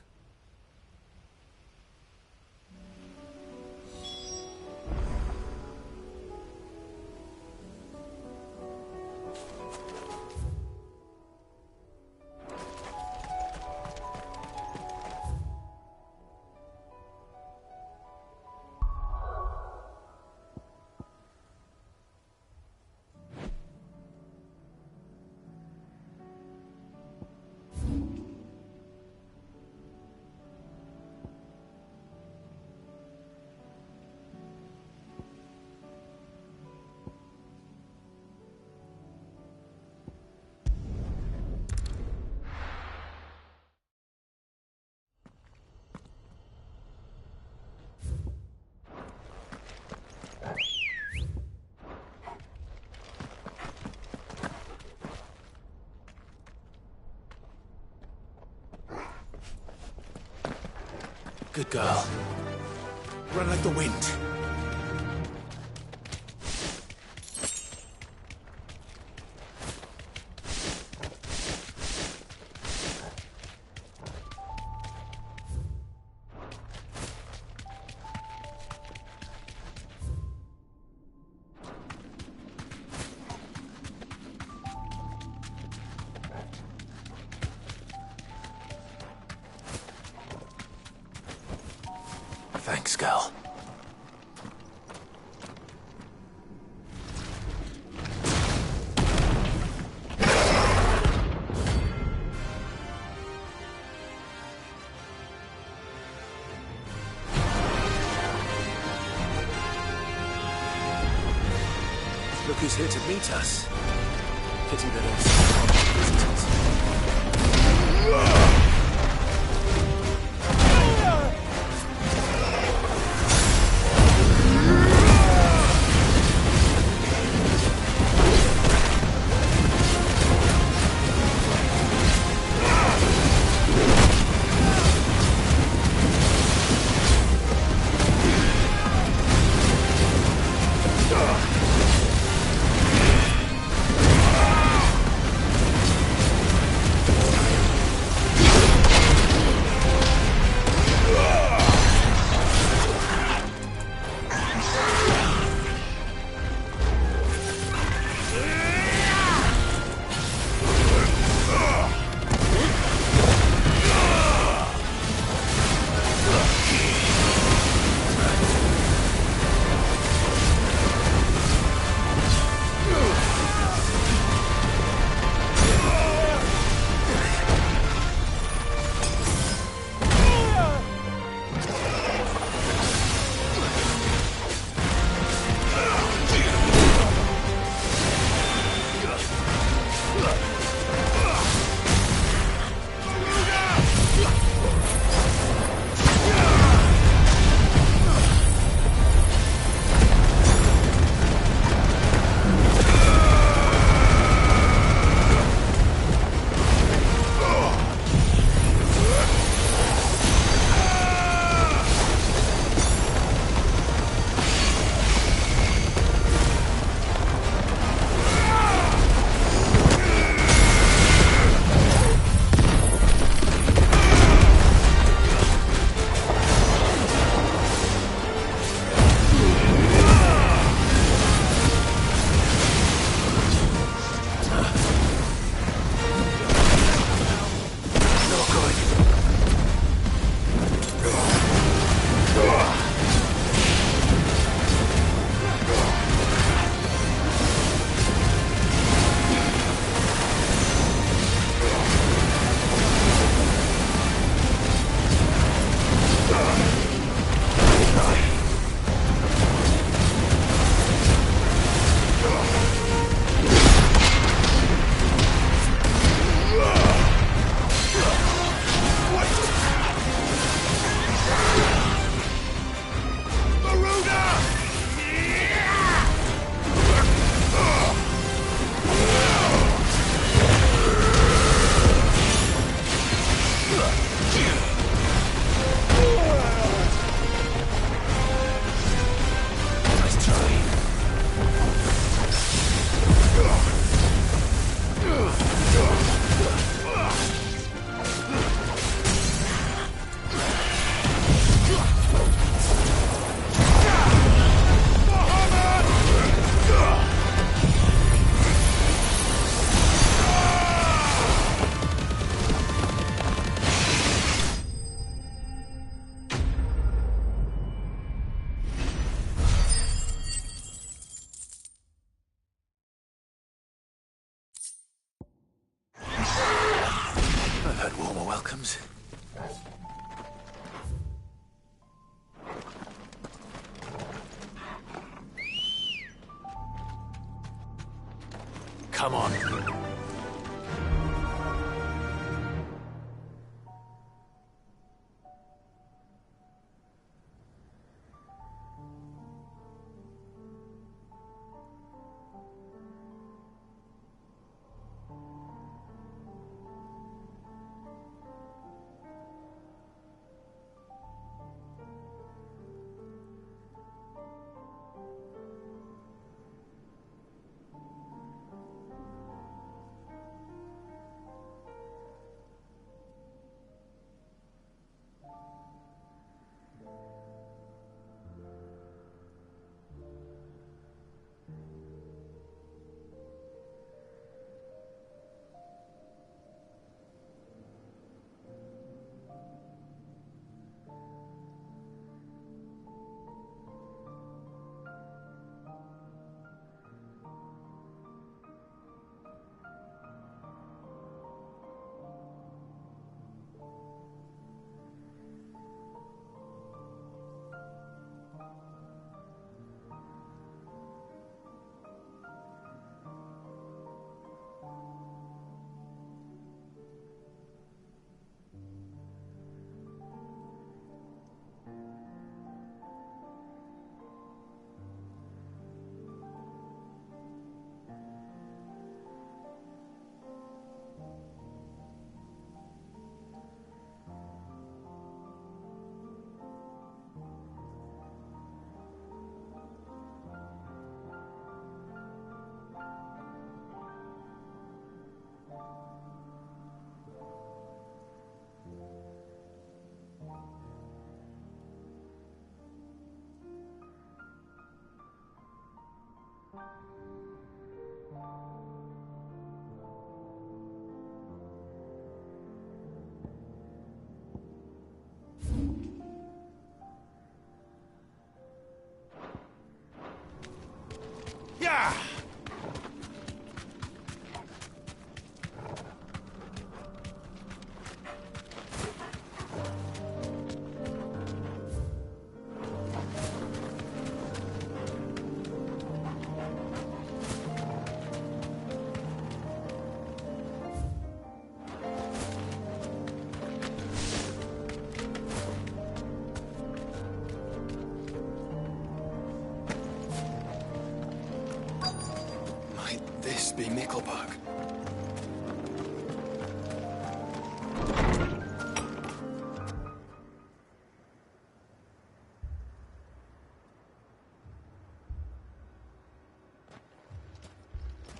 Good girl. Run like the wind. Thanks, girl. Look who's here to meet us. Pity they don't see visitors. welcomes. Come on. Yeah! Might this be Nickelberg?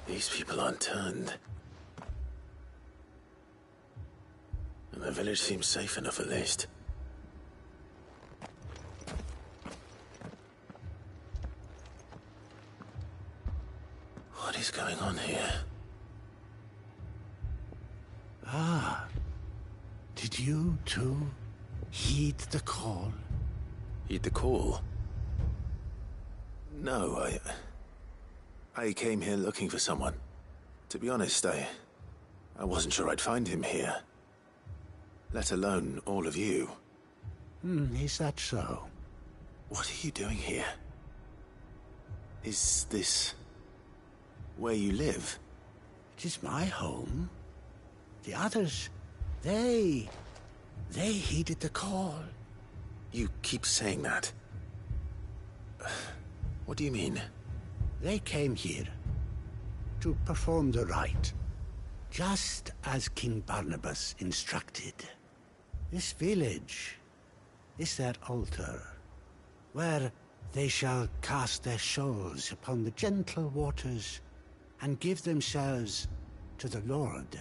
These people aren't turned. And the village seems safe enough at least. What is going on here? Ah. Did you, too, heed the call? Heed the call? No, I came here looking for someone. To be honest, I wasn't sure I'd find him here. Let alone all of you. Is that so? What are you doing here? Is this where you live? It is my home. The others, they heeded the call. You keep saying that. What do you mean? They came here to perform the rite, just as King Barnabas instructed. This village is their altar, where they shall cast their souls upon the gentle waters and give themselves to the Lord.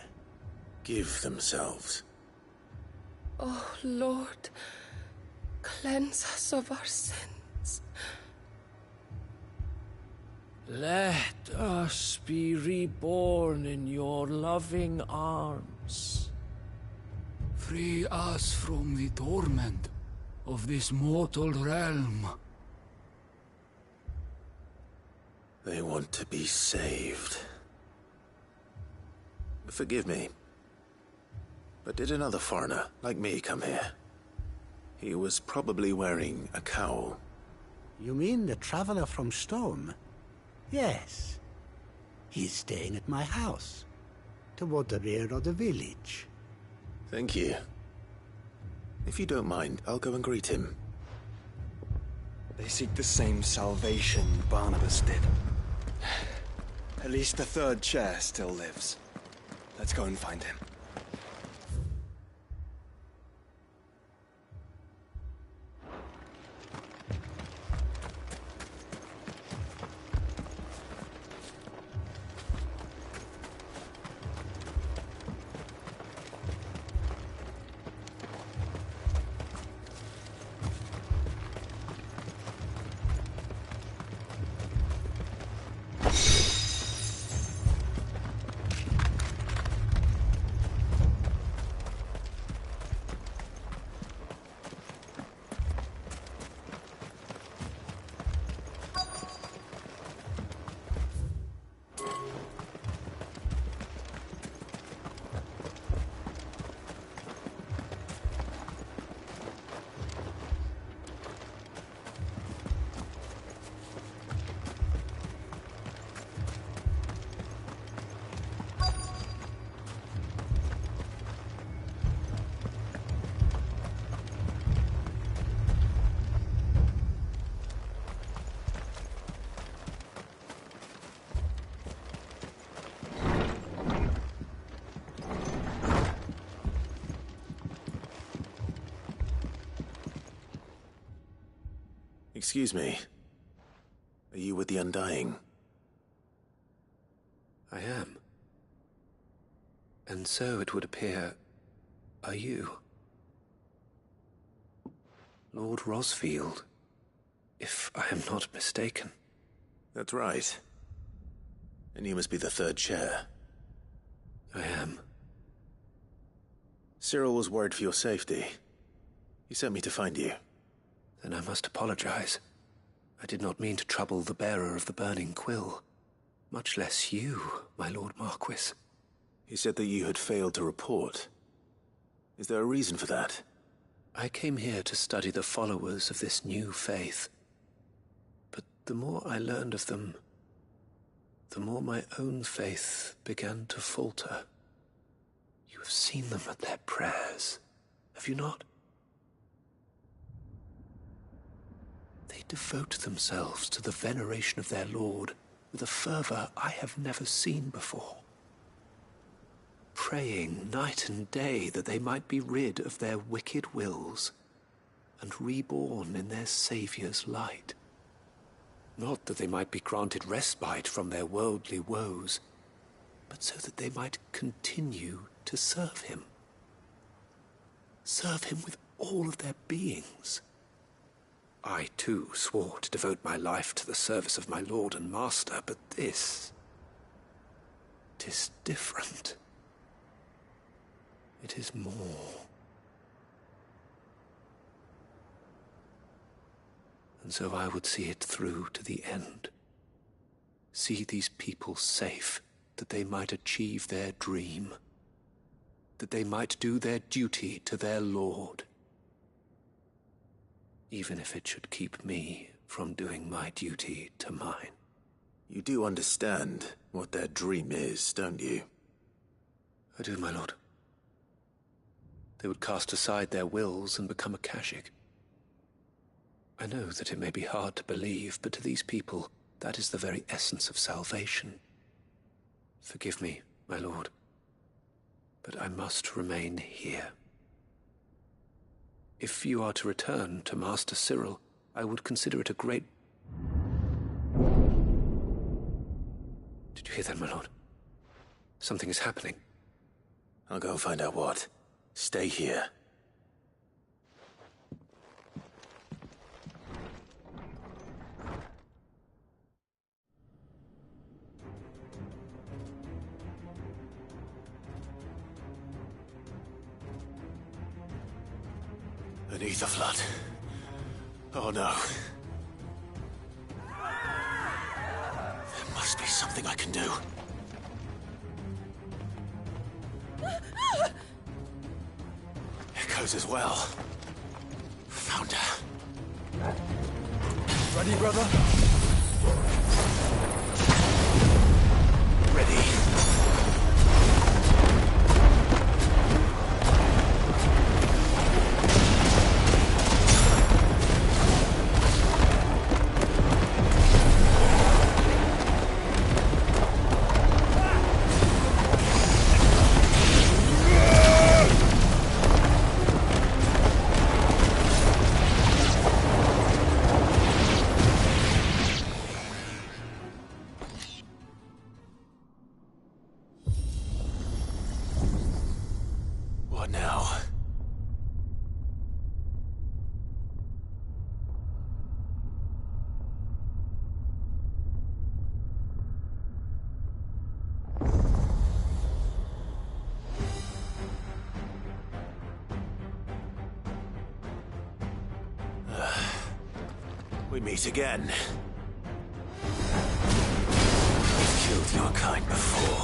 Give themselves? Oh, Lord, cleanse us of our sins. Let us be reborn in your loving arms. Free us from the torment of this mortal realm. They want to be saved. Forgive me. But did another foreigner, like me, come here? He was probably wearing a cowl. You mean the traveler from Storm? Yes. He is staying at my house, toward the rear of the village. Thank you. If you don't mind, I'll go and greet him. They seek the same salvation Barnabas did. At least the third chair still lives. Let's go and find him. Excuse me. Are you with the Undying? I am. And so it would appear, are you? Lord Rosfield, if I am not mistaken. That's right. And you must be the third chair. I am. Cyril was worried for your safety. He sent me to find you. Then I must apologize. I did not mean to trouble the bearer of the burning quill. Much less you, my Lord Marquis. He said that you had failed to report. Is there a reason for that? I came here to study the followers of this new faith. But the more I learned of them, the more my own faith began to falter. You have seen them at their prayers, have you not? They devote themselves to the veneration of their Lord with a fervor I have never seen before. Praying night and day that they might be rid of their wicked wills and reborn in their Saviour's light. Not that they might be granted respite from their worldly woes, but so that they might continue to serve him. Serve him with all of their beings. I, too, swore to devote my life to the service of my Lord and Master, but this... 'tis different. It is more. And so I would see it through to the end. See these people safe, that they might achieve their dream. That they might do their duty to their Lord. Even if it should keep me from doing my duty to mine. You do understand what their dream is, don't you? I do, my lord. They would cast aside their wills and become Akashic. I know that it may be hard to believe, but to these people, that is the very essence of salvation. Forgive me, my lord, but I must remain here. If you are to return to Master Cyril, I would consider it a great... Did you hear that, my lord? Something is happening. I'll go and find out what. Stay here. Beneath the flood. Oh no. There must be something I can do. Echoes as well. Found her. Ready, brother? Ready. What now? We meet again. We've killed your kind before.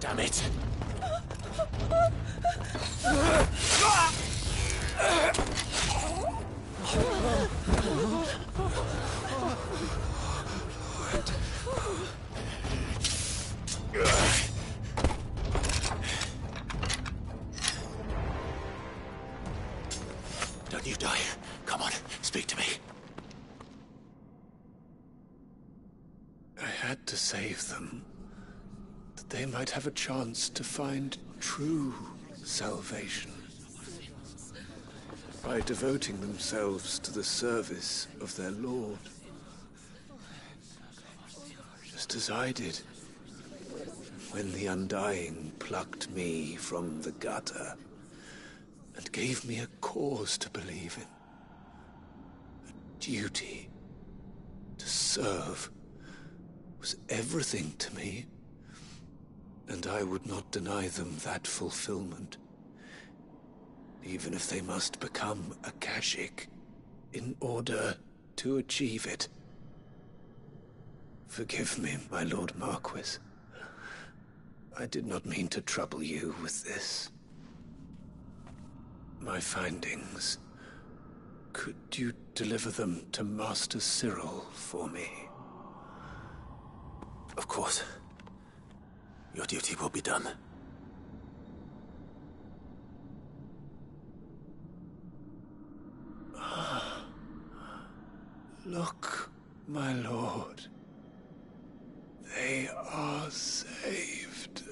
Damn it! Don't you die. Come on, speak to me. I had to save them, that they might have a chance to find true salvation. By devoting themselves to the service of their Lord. Just as I did, when the Undying plucked me from the gutter and gave me a cause to believe in. A duty to serve was everything to me, and I would not deny them that fulfillment, even if they must become a Kashik in order to achieve it. Forgive me, my Lord Marquis. I did not mean to trouble you with this. My findings. Could you deliver them to Master Cyril for me? Of course. Your duty will be done. Look, my lord. They are saved.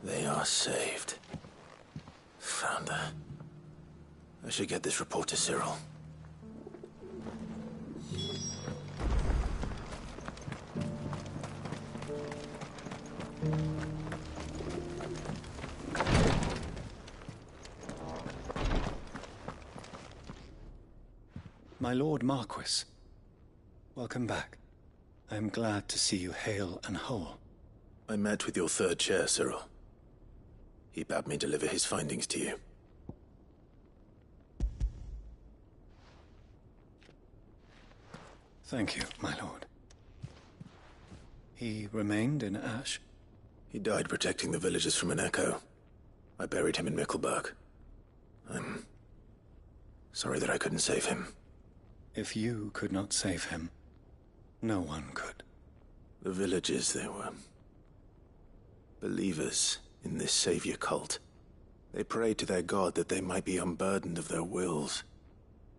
They are saved. Founder. I should get this report to Cyril. My Lord Marquis, welcome back. I am glad to see you hale and whole. I met with your third chair, Cyril. He bade me deliver his findings to you. Thank you, my lord. He remained in Ash? He died protecting the villagers from an echo. I buried him in Mickelberg. I'm sorry that I couldn't save him. If you could not save him, no one could. The villagers, they were believers in this savior cult. They prayed to their god that they might be unburdened of their wills.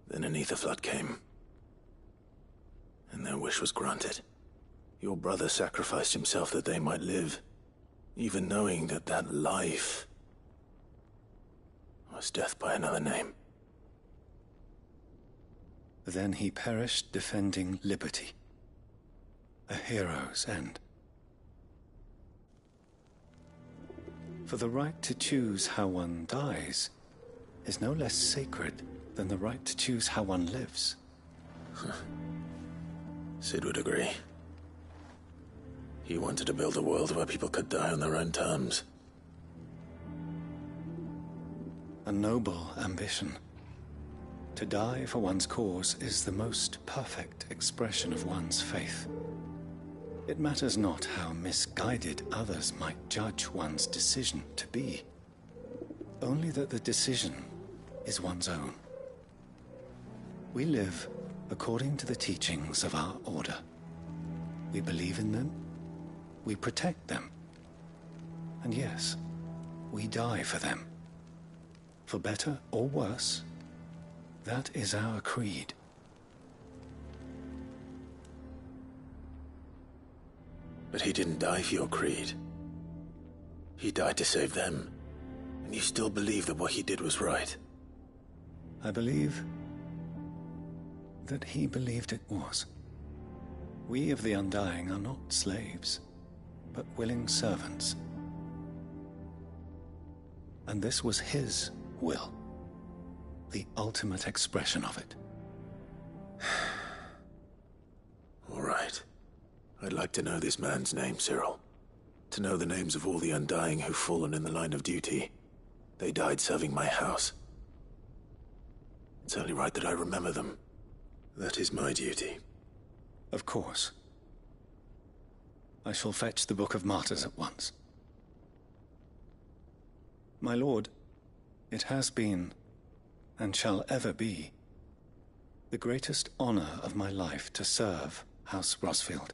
Then an ether flood came, and their wish was granted. Your brother sacrificed himself that they might live, even knowing that that life was death by another name. Then he perished defending liberty. A hero's end. For the right to choose how one dies is no less sacred than the right to choose how one lives. Sid would agree. He wanted to build a world where people could die on their own terms. A noble ambition. To die for one's cause is the most perfect expression of one's faith. It matters not how misguided others might judge one's decision to be. Only that the decision is one's own. We live according to the teachings of our order. We believe in them, we protect them, and yes, we die for them. For better or worse, that is our creed. But he didn't die for your creed. He died to save them. And you still believe that what he did was right? I believe that he believed it was. We of the Undying are not slaves, but willing servants. And this was his will, the ultimate expression of it. All right. I'd like to know this man's name, Cyril. To know the names of all the Undying who've fallen in the line of duty. They died serving my house. It's only right that I remember them. That is my duty. Of course. I shall fetch the Book of Martyrs at once. My lord, it has been, and shall ever be, the greatest honor of my life to serve House Rosfield.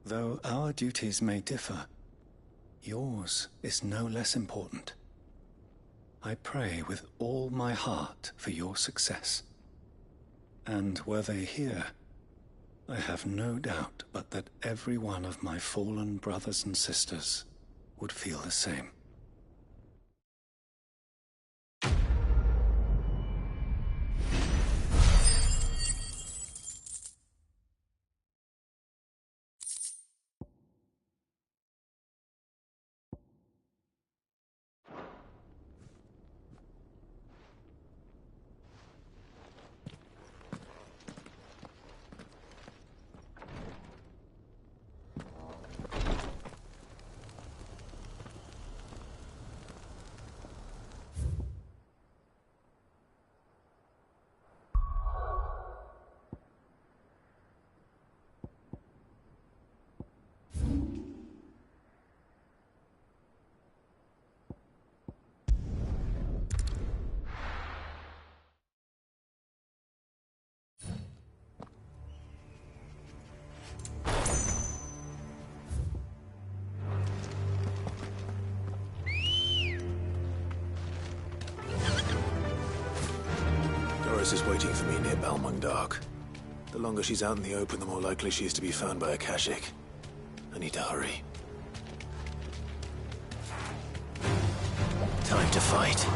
Though our duties may differ, yours is no less important. I pray with all my heart for your success. And were they here, I have no doubt but that every one of my fallen brothers and sisters would feel the same. Is waiting for me near Balmung Dark. The longer she's out in the open, the more likely she is to be found by a Kashik. I need to hurry. Time to fight.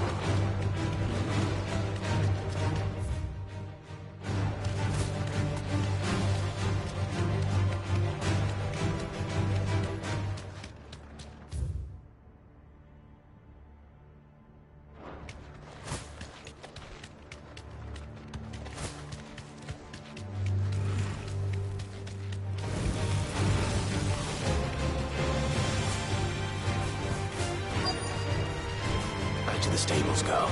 To the stables, girl.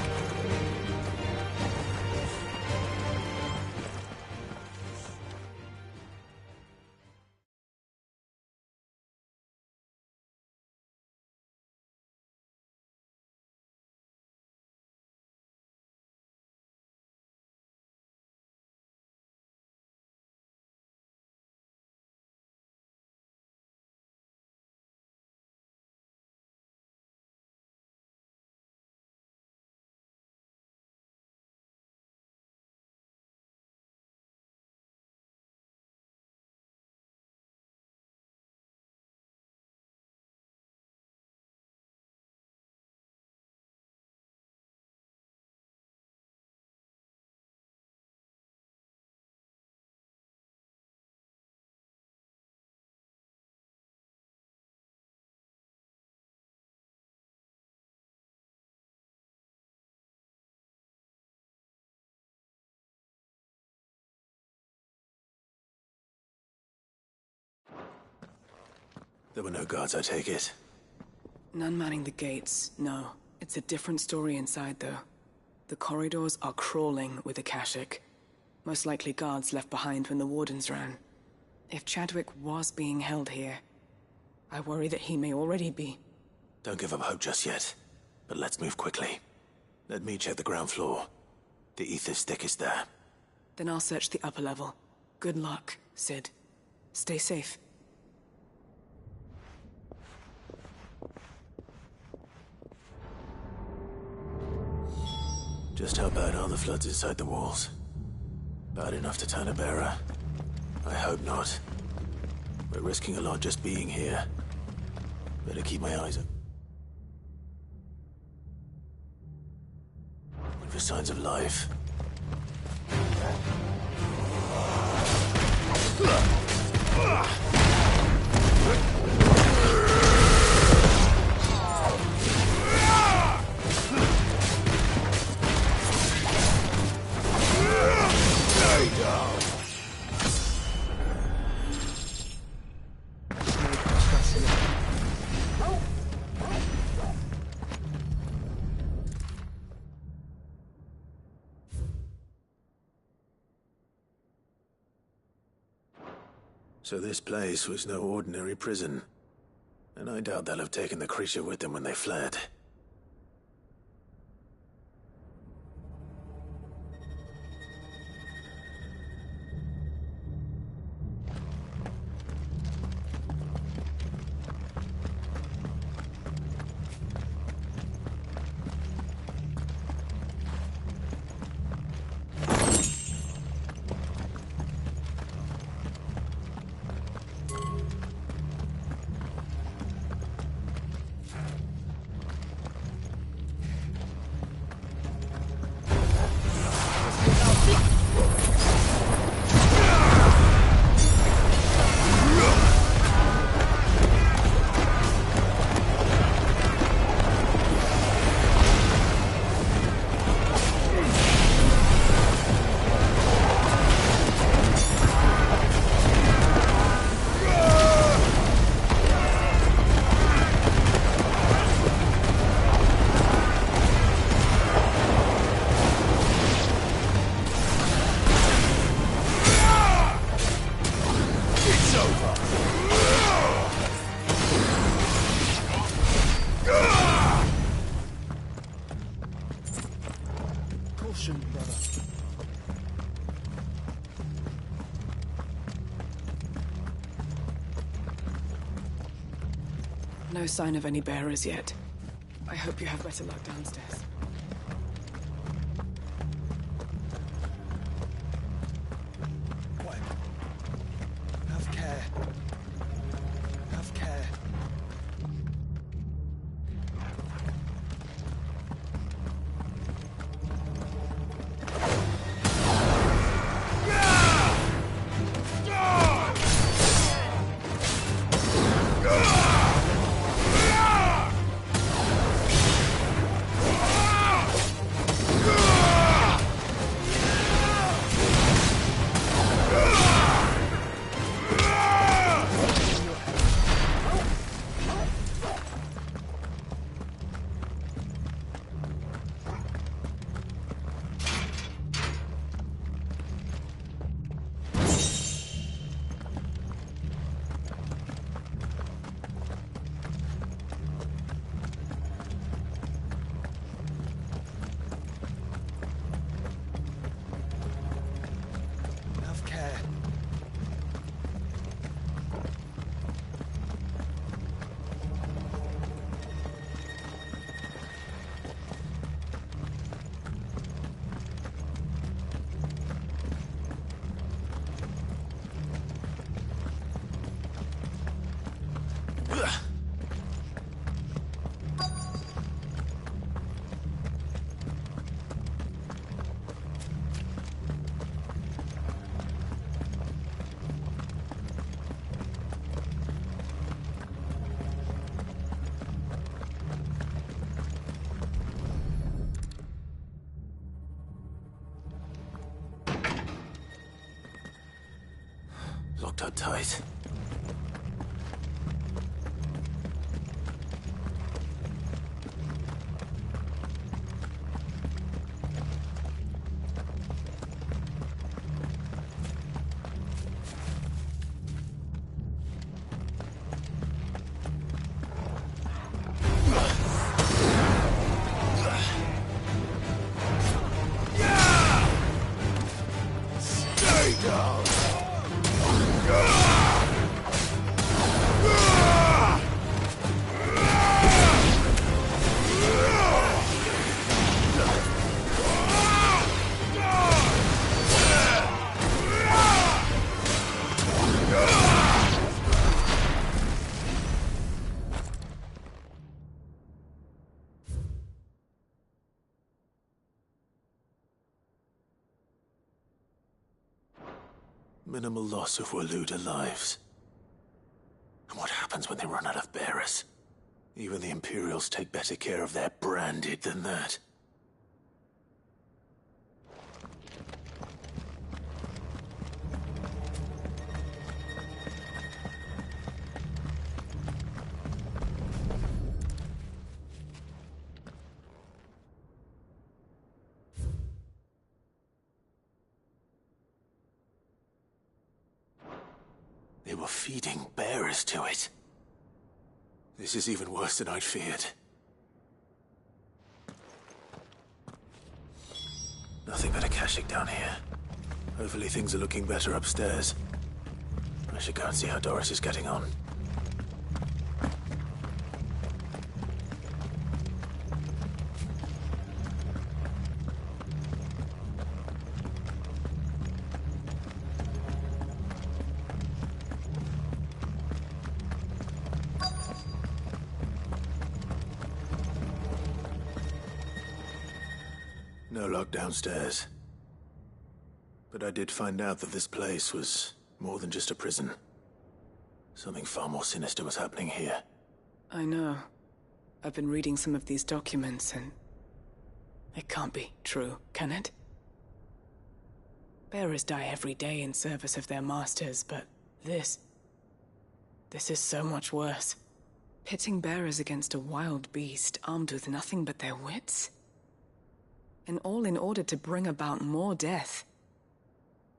There were no guards, I take it. None manning the gates, no. It's a different story inside, though. The corridors are crawling with Akashic. Most likely guards left behind when the Wardens ran. If Chadwick was being held here, I worry that he may already be. Don't give up hope just yet. But let's move quickly. Let me check the ground floor. The ether's thickest there. Then I'll search the upper level. Good luck, Sid. Stay safe. Just how bad are the floods inside the walls? Bad enough to turn a bearer? I hope not. We're risking a lot just being here. Better keep my eyes up. Look for signs of life. So this place was no ordinary prison. And I doubt they'll have taken the creature with them when they fled. No sign of any bearers yet. I hope you have better luck downstairs. Have care. Have care. Locked up tight. Stay down! Minimal loss of Waluda lives. And what happens when they run out of bearers? Even the Imperials take better care of their branded than that. They were feeding bearers to it. This is even worse than I'd feared. Nothing but a Kashyyyk down here. Hopefully things are looking better upstairs. I should go and see how Doris is getting on. No lock downstairs. But I did find out that this place was more than just a prison. Something far more sinister was happening here. I know. I've been reading some of these documents and... it can't be true, can it? Bearers die every day in service of their masters, but this is so much worse. Pitting bearers against a wild beast armed with nothing but their wits? And all in order to bring about more death.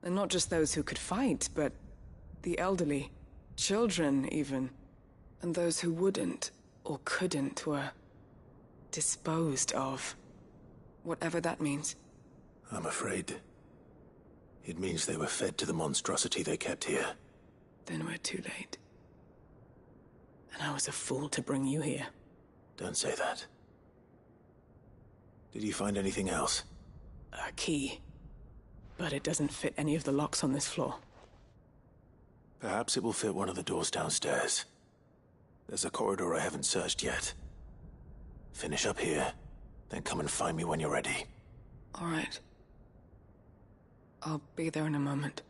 And not just those who could fight, but the elderly, children even. And those who wouldn't or couldn't were disposed of. Whatever that means. I'm afraid it means they were fed to the monstrosity they kept here. Then we're too late. And I was a fool to bring you here. Don't say that. Did you find anything else? A key. But it doesn't fit any of the locks on this floor. Perhaps it will fit one of the doors downstairs. There's a corridor I haven't searched yet. Finish up here, then come and find me when you're ready. All right. I'll be there in a moment.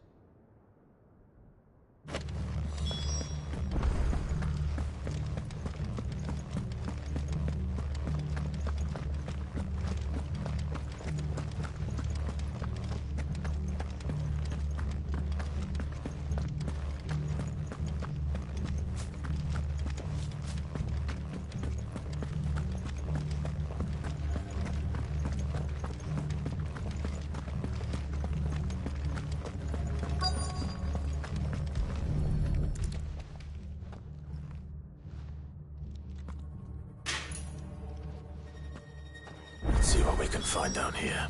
Let's see what we can find down here.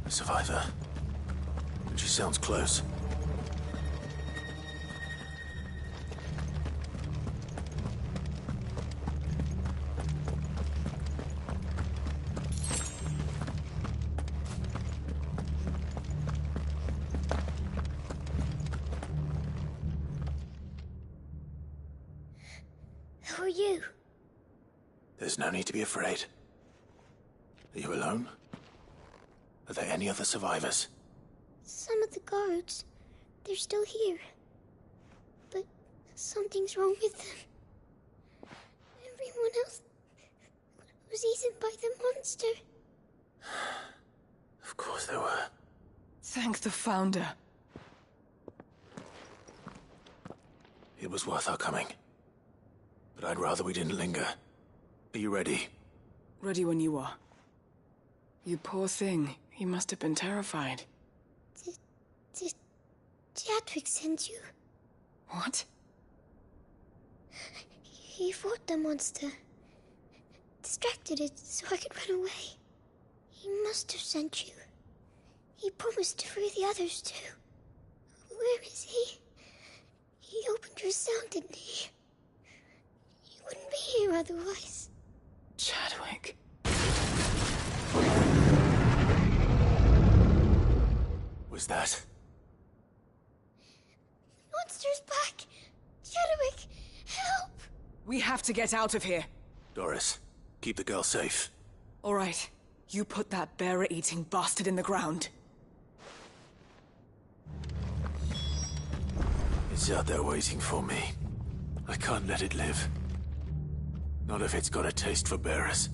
A survivor. She sounds close. Who are you? There's no need to be afraid. Are you alone? Are there any other survivors? Some of the guards. They're still here. But something's wrong with them. Everyone else was eaten by the monster. Of course there were. Thank the Founder. It was worth our coming. But I'd rather we didn't linger. Are you ready? Ready when you are. You poor thing. You must have been terrified. Did Ffxvi send you? What? He fought the monster. Distracted it so I could run away. He must have sent you. He promised to free the others too. Where is he? He opened your cell, didn't he? He wouldn't be here otherwise. Chadwick. Was that? Monster's back! Chadwick, help! We have to get out of here. Doris, keep the girl safe. All right. You put that bearer-eating bastard in the ground. It's out there waiting for me. I can't let it live. Not if it's got a taste for bearers.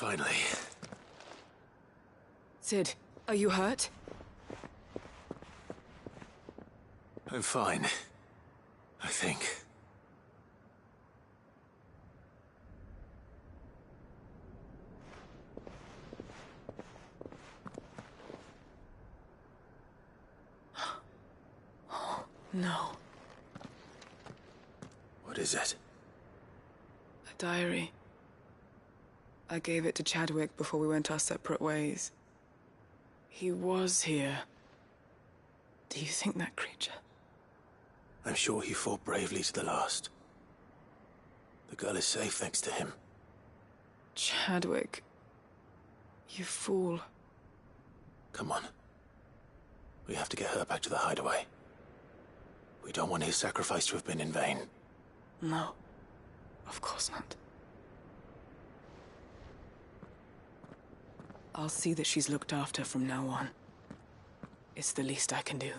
Finally. Sid, are you hurt? I'm fine. I think. No. What is it? A diary. I gave it to Chadwick before we went our separate ways. He was here. Do you think that creature? I'm sure he fought bravely to the last. The girl is safe thanks to him. Chadwick. You fool. Come on. We have to get her back to the hideaway. We don't want his sacrifice to have been in vain. No. Of course not. I'll see that she's looked after from now on. It's the least I can do.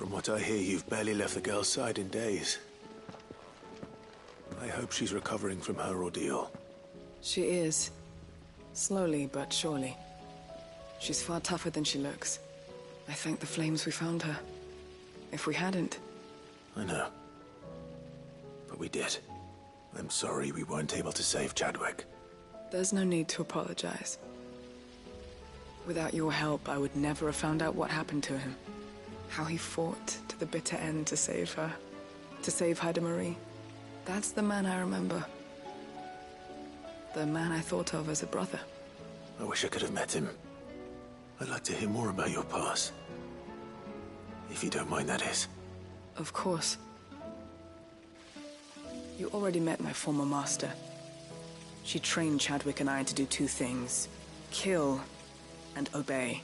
From what I hear, you've barely left the girl's side in days. I hope she's recovering from her ordeal. She is. Slowly but surely. She's far tougher than she looks. I thank the flames we found her. If we hadn't... I know. But we did. I'm sorry we weren't able to save Chadwick. There's no need to apologize. Without your help, I would never have found out what happened to him. How he fought to the bitter end to save her. To save Haida Marie. That's the man I remember. The man I thought of as a brother. I wish I could have met him. I'd like to hear more about your past. If you don't mind, that is. Of course. You already met my former master. She trained Chadwick and I to do two things. Kill and obey.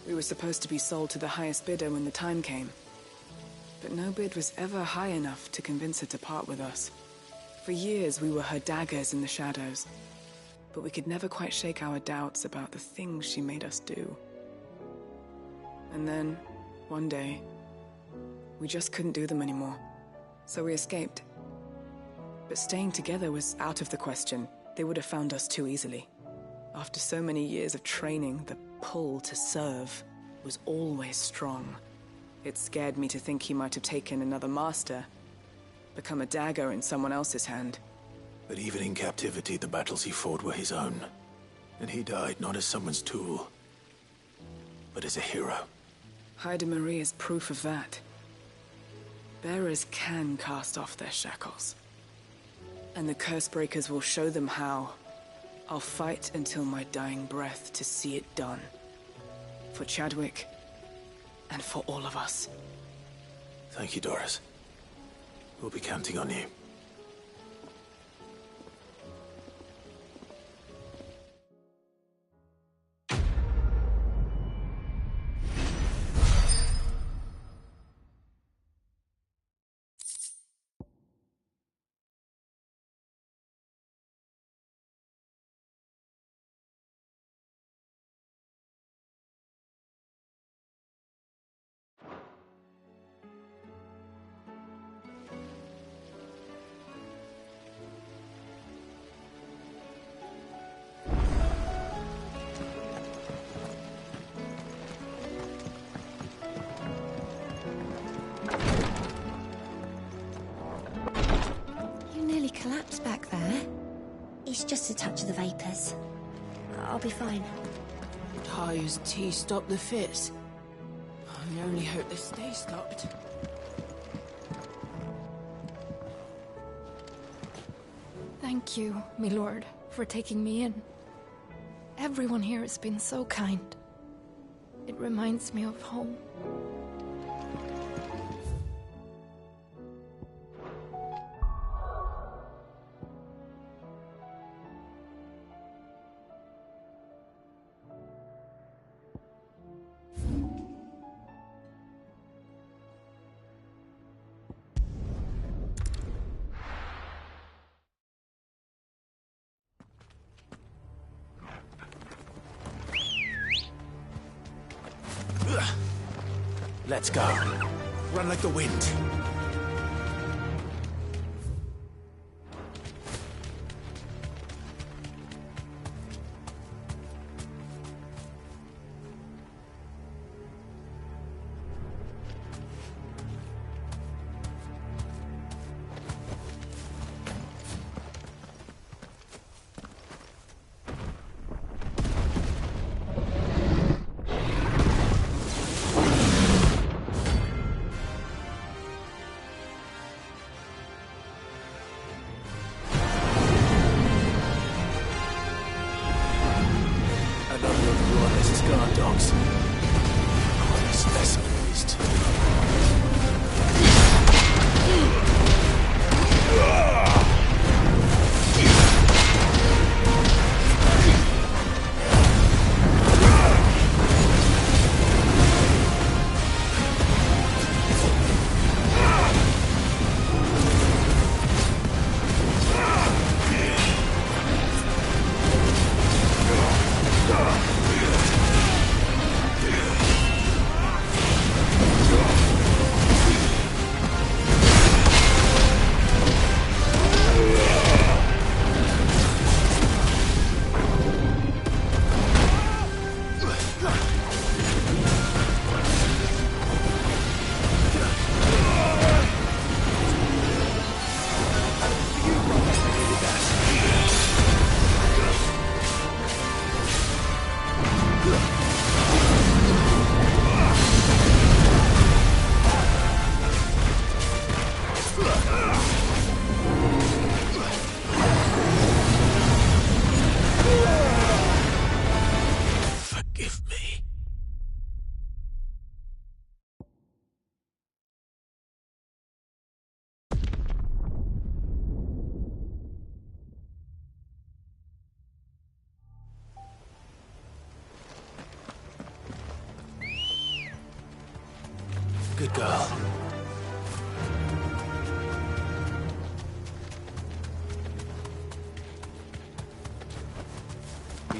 We were supposed to be sold to the highest bidder when the time came. But no bid was ever high enough to convince her to part with us. For years we were her daggers in the shadows. But we could never quite shake our doubts about the things she made us do. And then, one day, we just couldn't do them anymore. So we escaped. But staying together was out of the question. They would have found us too easily. After so many years of training, the pull to serve was always strong. It scared me to think he might have taken another master, become a dagger in someone else's hand. But even in captivity, the battles he fought were his own. And he died not as someone's tool, but as a hero. Haida Marie is proof of that. Bearers can cast off their shackles. And the Cursebreakers will show them how. I'll fight until my dying breath to see it done. For Chadwick, and for all of us. Thank you, Doris. We'll be counting on you. Collapsed back there. It's just a touch of the vapors. I'll be fine. Ty's tea stopped the fits. I only hope they stay stopped. Thank you, my lord, for taking me in. Everyone here has been so kind. It reminds me of home. Let's go. Run like the wind.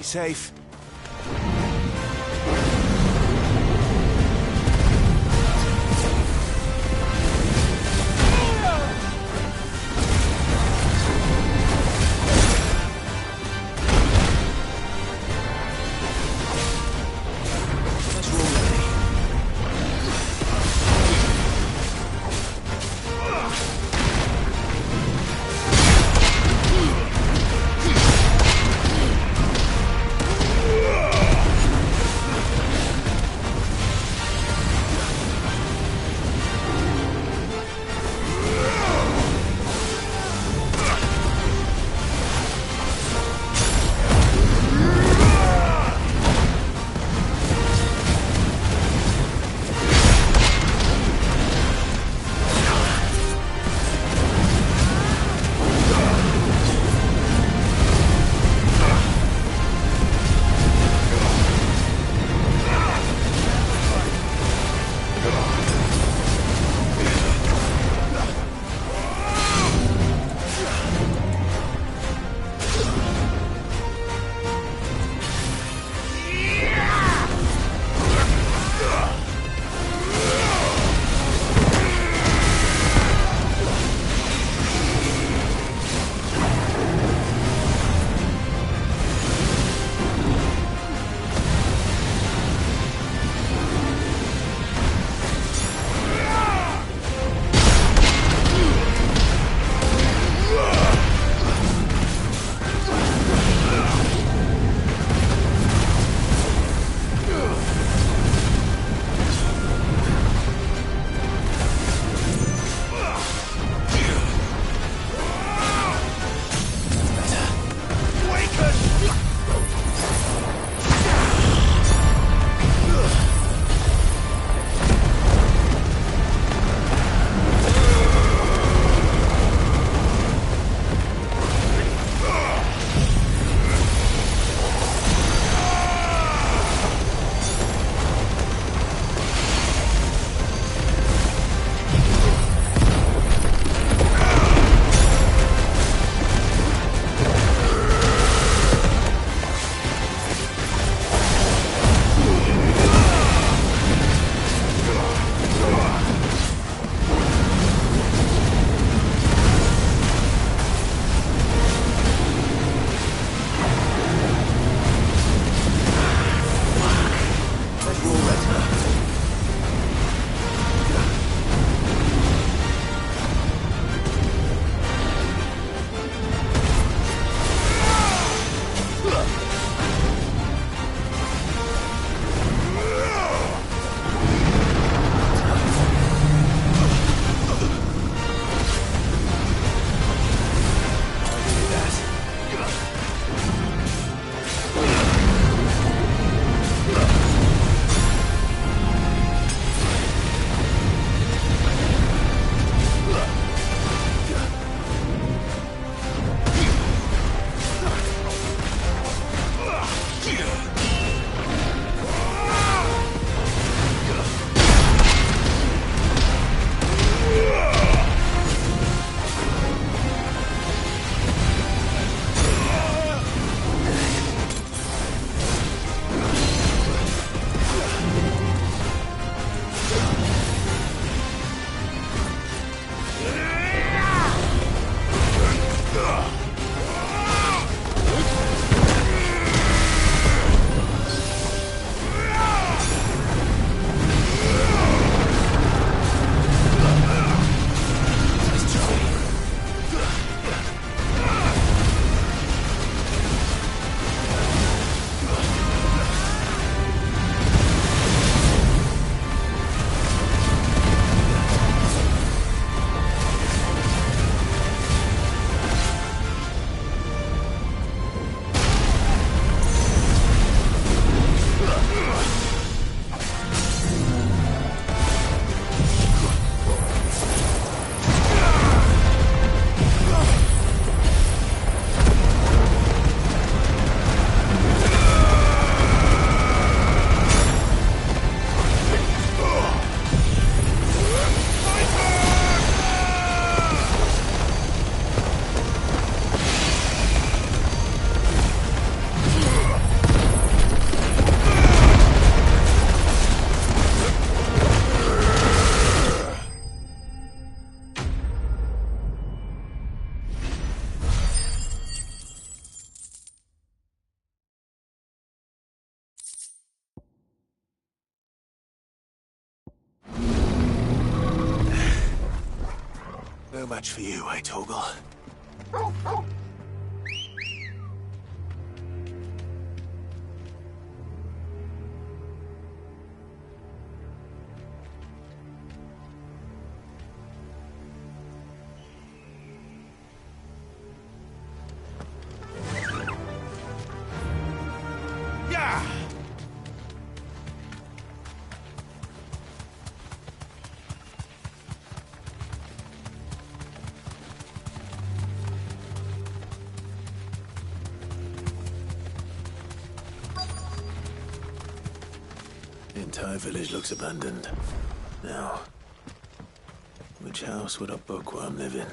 Be safe. No match for you, eh, Torgal? The entire village looks abandoned. Now, which house would a bookworm live in?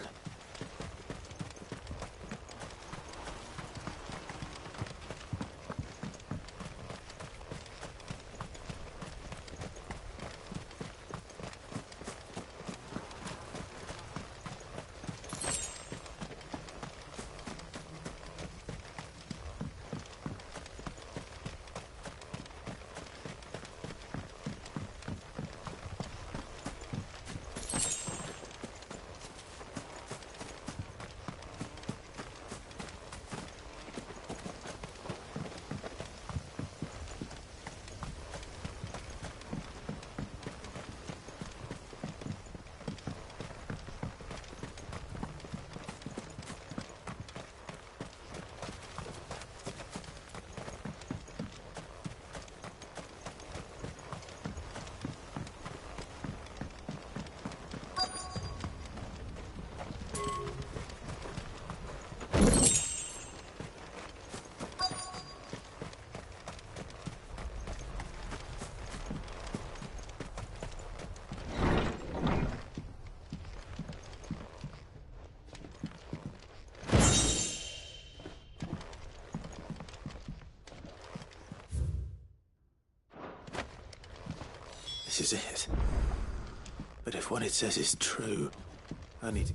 This is it. But if what it says is true, I need to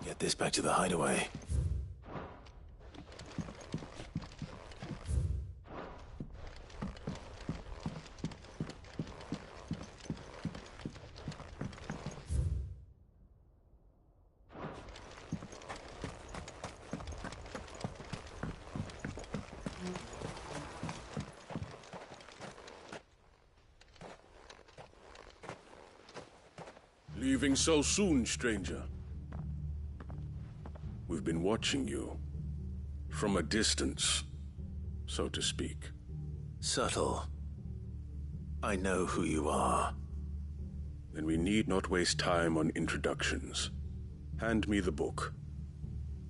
get this back to the hideaway. Leaving so soon, stranger? We've been watching you. From a distance, so to speak. Subtle. I know who you are. Then we need not waste time on introductions. Hand me the book.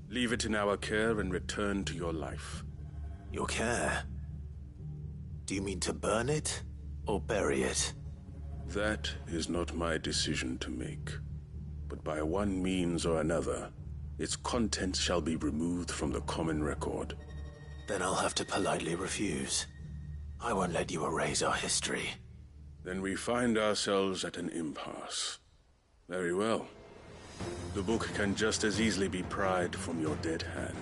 Leave it in our care and return to your life. Your care? Do you mean to burn it or bury it? That is not my decision to make. But by one means or another, its contents shall be removed from the common record. Then I'll have to politely refuse. I won't let you erase our history. Then we find ourselves at an impasse. Very well. The book can just as easily be pried from your dead hand.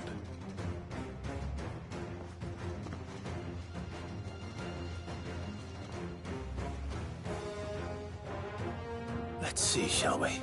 Let's see, shall we?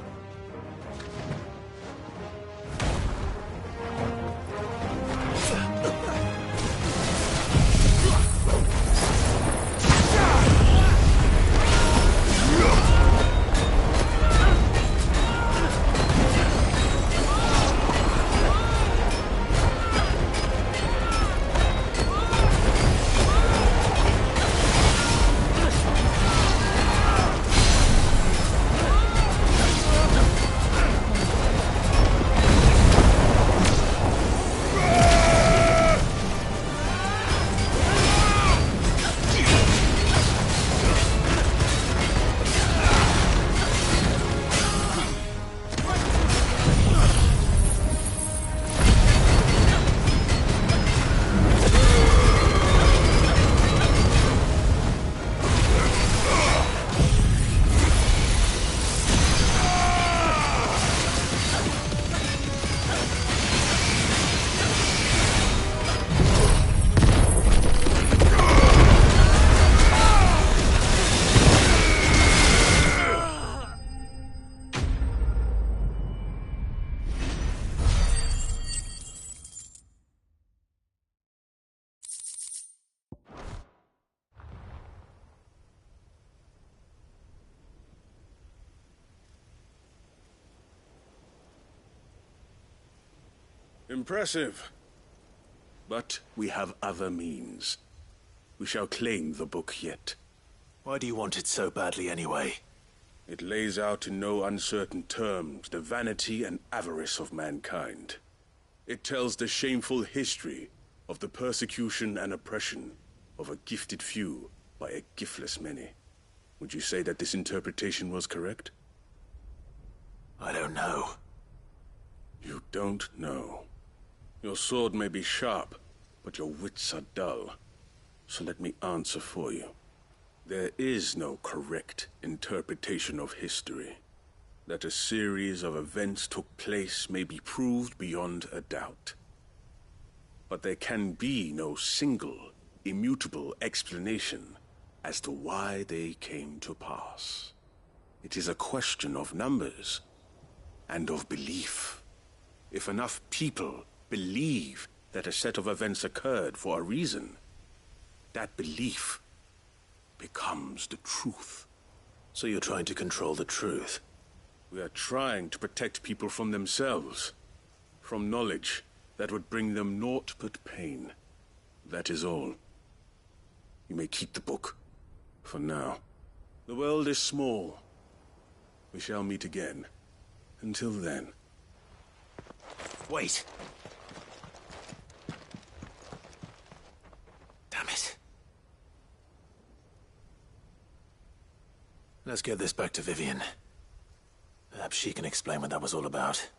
Impressive. But we have other means. We shall claim the book yet. Why do you want it so badly anyway? It lays out in no uncertain terms the vanity and avarice of mankind. It tells the shameful history of the persecution and oppression of a gifted few by a giftless many. Would you say that this interpretation was correct? I don't know. You don't know. Your sword may be sharp, but your wits are dull. So let me answer for you. There is no correct interpretation of history. That a series of events took place may be proved beyond a doubt. But there can be no single, immutable explanation as to why they came to pass. It is a question of numbers and of belief. If enough people believe that a set of events occurred for a reason, that belief becomes the truth. So you're trying to control the truth? We are trying to protect people from themselves, from knowledge that would bring them naught but pain. That is all. You may keep the book, for now. The world is small. We shall meet again. Until then. Wait! Damn it. Let's get this back to Vivian. Perhaps she can explain what that was all about.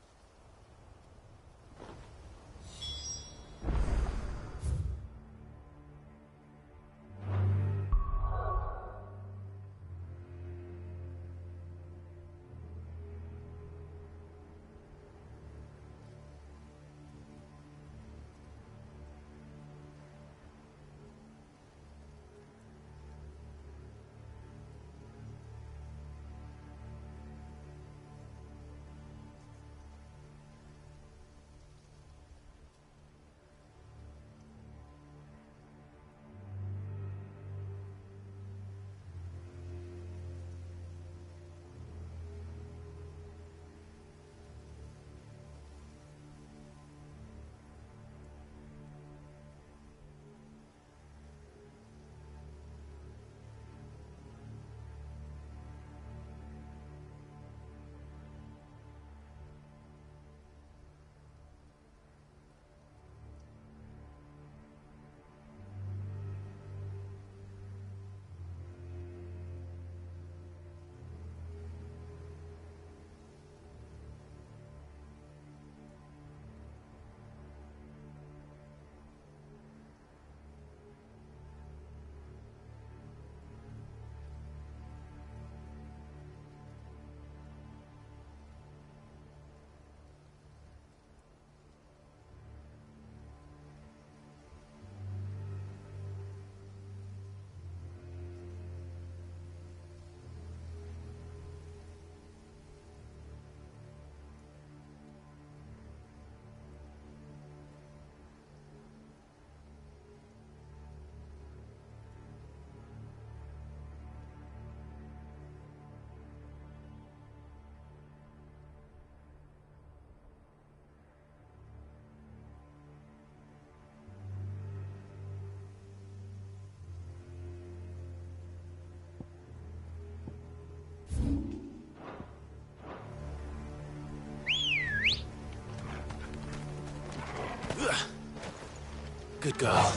Good girl.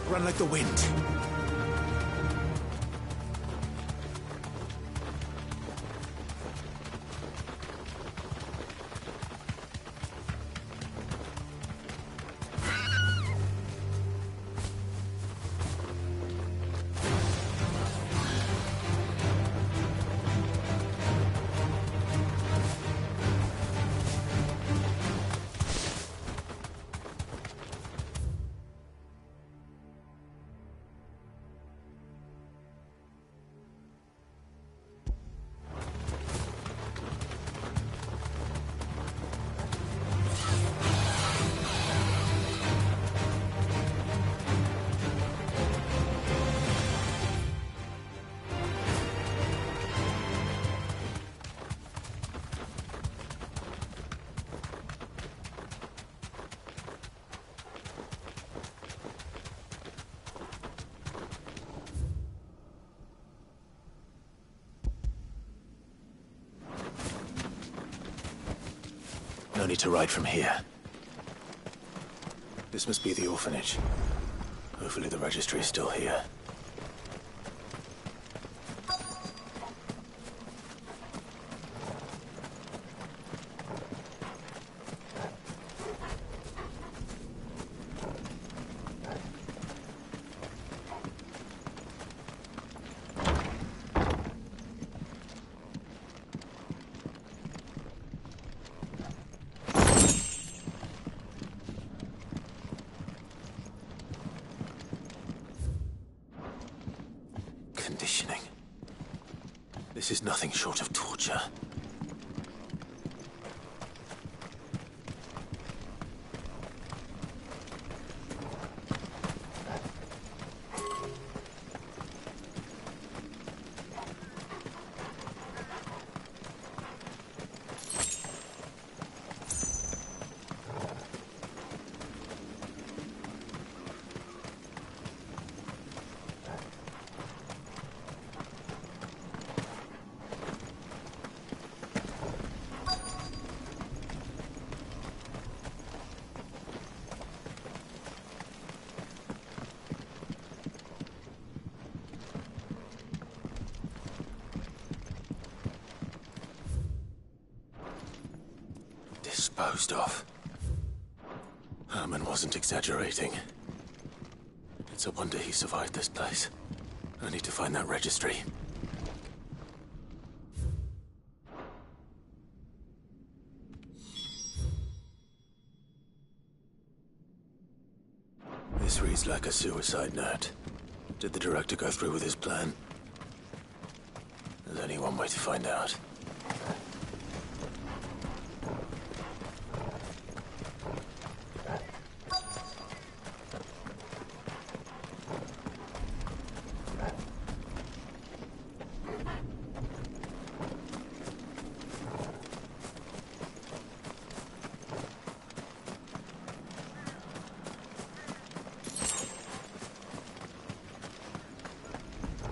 Run like the wind. journey to ride from here. This must be the orphanage. Hopefully the registry is still here. Conditioning. This is nothing short of torture. Disposed of. Herman wasn't exaggerating. It's a wonder he survived this place. I need to find that registry. This reads like a suicide note. Did the director go through with his plan? There's only one way to find out.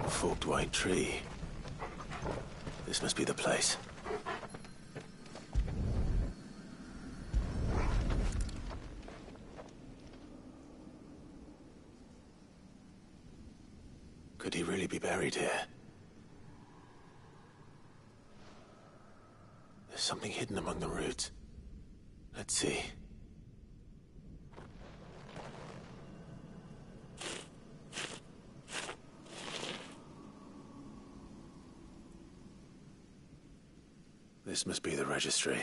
Forked white tree. This must be the place. Could he really be buried here? There's something hidden among the roots. Let's see. This must be the registry.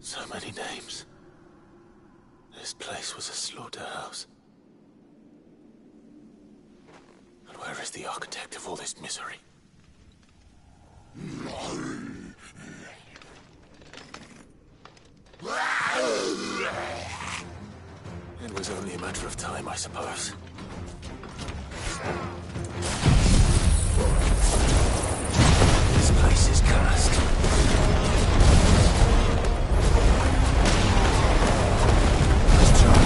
So many names. This place was a slaughterhouse. And where is the architect of all this misery? It was only a matter of time, I suppose. This place is cursed. Let's try.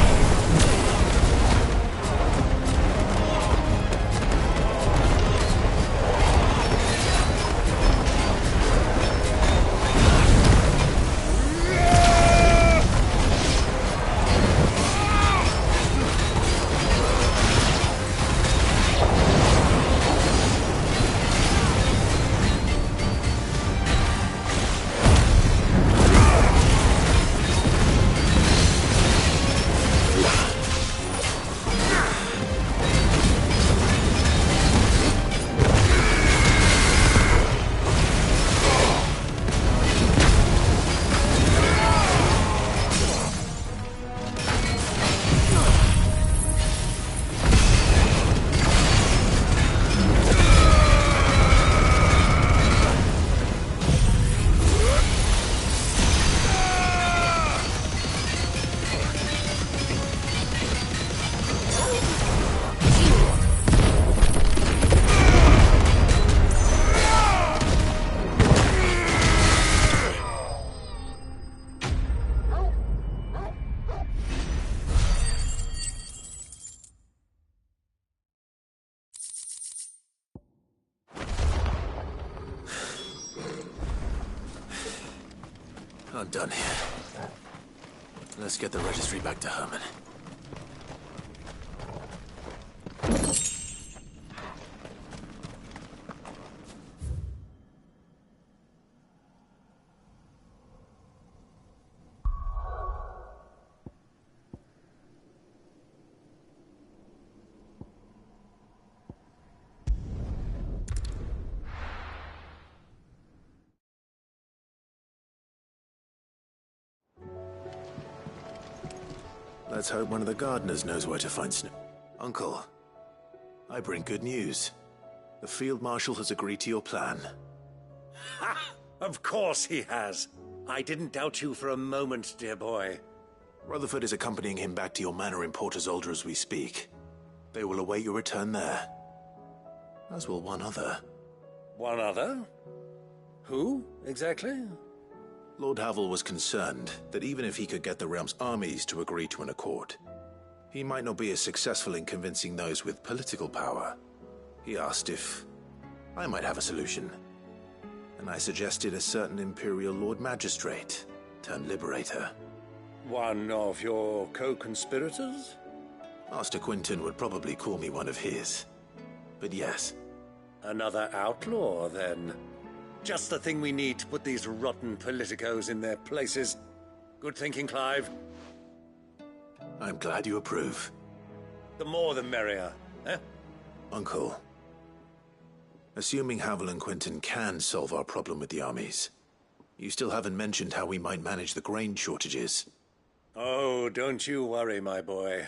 I'm done here. Let's get the registry back to Herman. Let's hope one of the gardeners knows where to find Snoop. Uncle, I bring good news. The Field Marshal has agreed to your plan. Ha! Of course he has. I didn't doubt you for a moment, dear boy. Rutherford is accompanying him back to your manor in Porter's Alder as we speak. They will await your return there. As will one other. One other? Who, exactly? Lord Havel was concerned that even if he could get the realm's armies to agree to an accord, he might not be as successful in convincing those with political power. He asked if I might have a solution, and I suggested a certain Imperial Lord Magistrate turned Liberator. One of your co-conspirators? Master Quinton would probably call me one of his, but yes. Another outlaw, then. Just the thing we need to put these rotten politicos in their places. Good thinking, Clive. I'm glad you approve. The more the merrier, eh? Uncle, assuming Havel and Quinton can solve our problem with the armies, you still haven't mentioned how we might manage the grain shortages. Oh, don't you worry, my boy.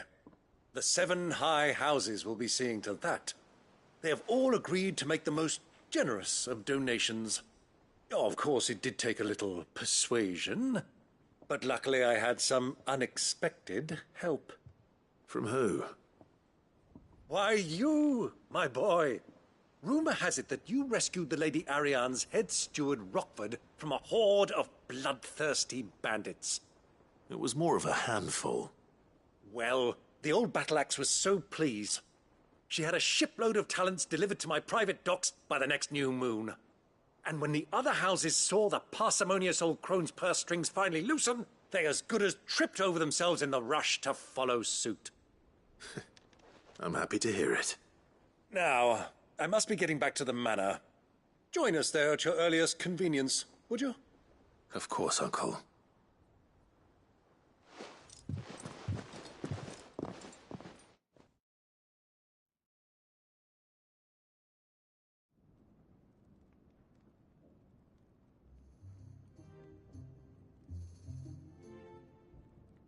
The 7 high houses will be seeing to that. They have all agreed to make the most generous of donations. Oh, of course, it did take a little persuasion, but luckily I had some unexpected help. From who? Why, you, my boy. Rumor has it that you rescued the Lady Ariane's head steward Rockford from a horde of bloodthirsty bandits. It was more of a handful. Well, the old battle axe was so pleased. She had a shipload of talents delivered to my private docks by the next new moon. And when the other houses saw the parsimonious old crone's purse strings finally loosen, they as good as tripped over themselves in the rush to follow suit. I'm happy to hear it. Now, I must be getting back to the manor. Join us there at your earliest convenience, would you? Of course, Uncle.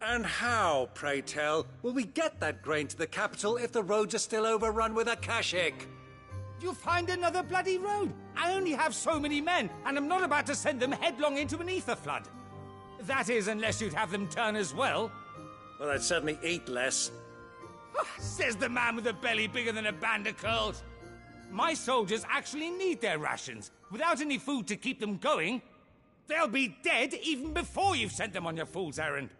And how, pray tell, will we get that grain to the capital if the roads are still overrun with Akashic? You'll find another bloody road. I only have so many men, and I'm not about to send them headlong into an ether flood. That is, unless you'd have them turn as well. Well, I'd certainly eat less. Says the man with a belly bigger than a band of curls. My soldiers actually need their rations. Without any food to keep them going, they'll be dead even before you've sent them on your fool's errand.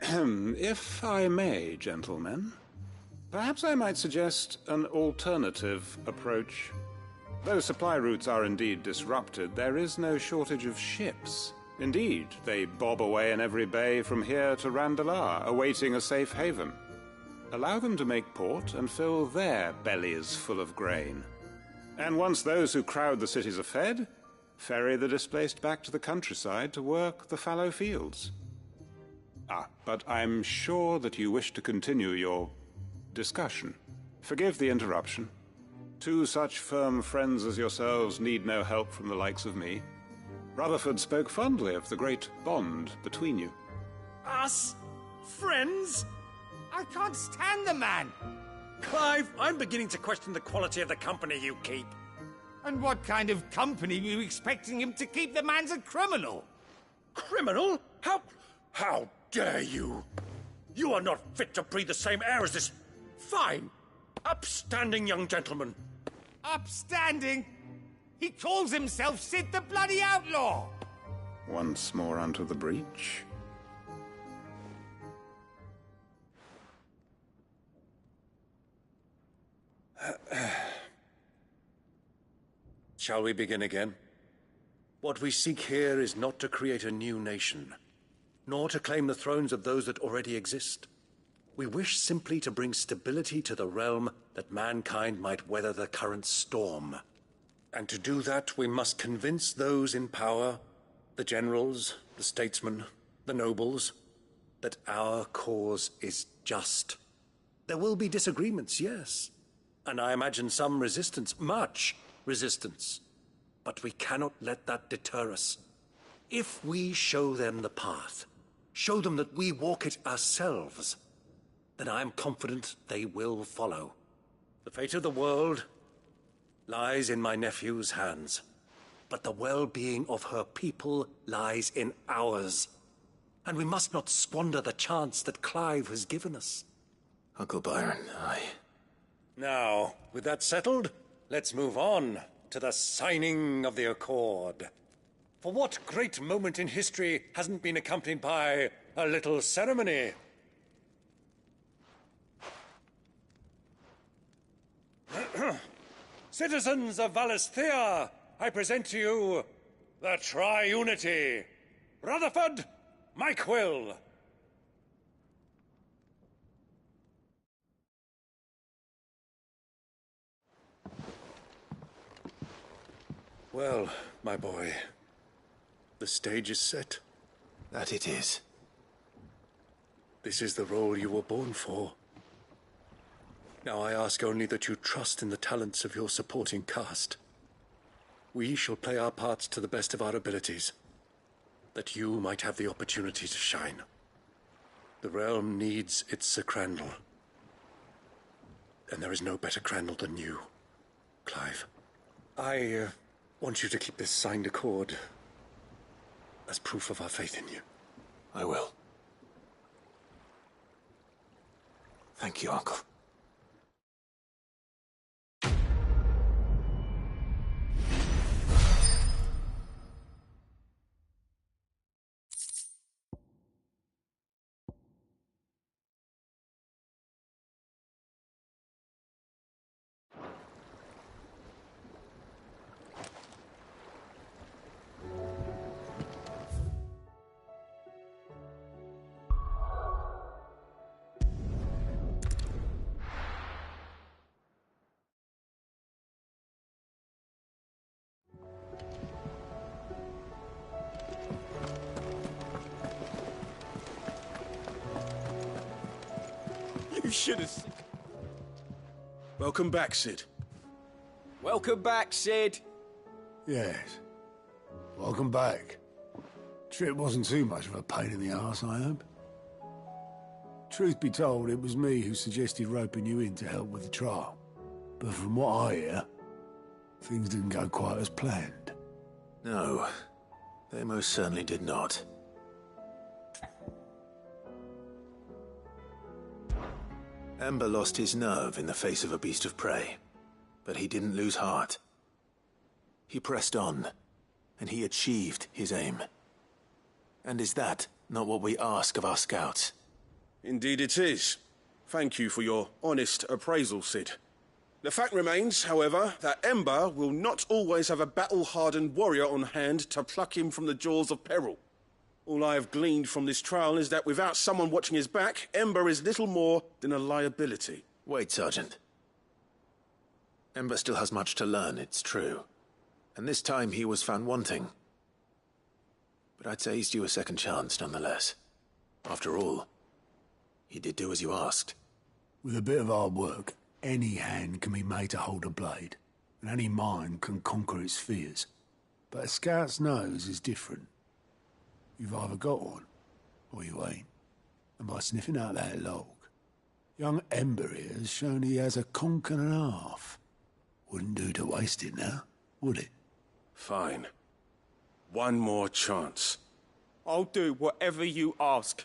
If I may, gentlemen, perhaps I might suggest an alternative approach. Though supply routes are indeed disrupted, there is no shortage of ships. Indeed, they bob away in every bay from here to Randalar, awaiting a safe haven. Allow them to make port and fill their bellies full of grain. And once those who crowd the cities are fed, ferry the displaced back to the countryside to work the fallow fields. But I'm sure that you wish to continue your discussion. Forgive the interruption. 2 such firm friends as yourselves need no help from the likes of me. Rutherford spoke fondly of the great bond between you. Us? Friends? I can't stand the man! Clive, I'm beginning to question the quality of the company you keep. And what kind of company were you expecting him to keep? The man's a criminal! Criminal? How dare you? You are not fit to breathe the same air as this fine, upstanding young gentleman. Upstanding? He calls himself Sid the Bloody Outlaw! Once more unto the breach. Shall we begin again? What we seek here is not to create a new nation, nor to claim the thrones of those that already exist. We wish simply to bring stability to the realm that mankind might weather the current storm. And to do that, we must convince those in power, the generals, the statesmen, the nobles, that our cause is just. There will be disagreements, yes, and I imagine some resistance, much resistance. But we cannot let that deter us. If we show them the path, show them that we walk it ourselves, then I am confident they will follow. The fate of the world lies in my nephew's hands, but the well-being of her people lies in ours. And we must not squander the chance that Clive has given us. Uncle Byron, Now, with that settled, let's move on to the signing of the Accord. For what great moment in history hasn't been accompanied by a little ceremony? Citizens of Valisthea, I present to you the Triunity. Rutherford, Mike Will. Well, my boy, the stage is set. That it is. This is the role you were born for. Now I ask only that you trust in the talents of your supporting cast. We shall play our parts to the best of our abilities, that you might have the opportunity to shine. The realm needs its Sir Crandall. And there is no better Crandall than you, Clive. I want you to keep this signed accord as proof of our faith in you. I will. Thank you, Uncle. You should have... Welcome back, Sid. Welcome back, Sid. Yes. Welcome back. Trip wasn't too much of a pain in the arse, I hope. Truth be told, it was me who suggested roping you in to help with the trial. But from what I hear, things didn't go quite as planned. No, they most certainly did not. Ember lost his nerve in the face of a beast of prey, but he didn't lose heart. He pressed on, and he achieved his aim. And is that not what we ask of our scouts? Indeed it is. Thank you for your honest appraisal, Sid. The fact remains, however, that Ember will not always have a battle-hardened warrior on hand to pluck him from the jaws of peril. All I have gleaned from this trial is that without someone watching his back, Ember is little more than a liability. Wait, Sergeant. Ember still has much to learn, it's true. And this time he was found wanting. But I'd say he's due a second chance, nonetheless. After all, he did do as you asked. With a bit of hard work, any hand can be made to hold a blade, and any mind can conquer its fears. But a scout's nose is different. You've either got one, or you ain't. And by sniffing out that log, young Ember here has shown he has a conch and a half. Wouldn't do to waste it now, would it? Fine. One more chance. I'll do whatever you ask.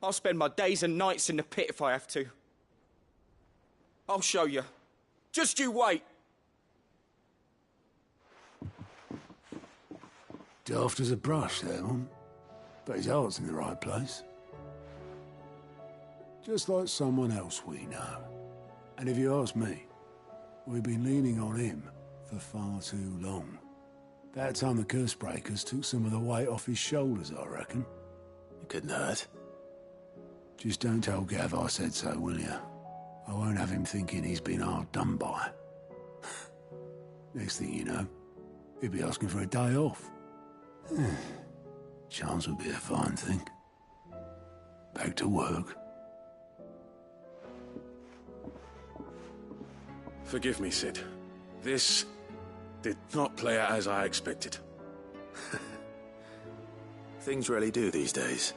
I'll spend my days and nights in the pit if I have to. I'll show you. Just you wait. Daft as a brush, that one. But his heart's in the right place. Just like someone else we know. And if you ask me, we've been leaning on him for far too long. That time the curse breakers took some of the weight off his shoulders, I reckon. It couldn't hurt. Just don't tell Gav I said so, will you? I won't have him thinking he's been hard done by. Next thing you know, he'll be asking for a day off. Chance would be a fine thing. Back to work. Forgive me, Sid. This did not play out as I expected. Things really do these days.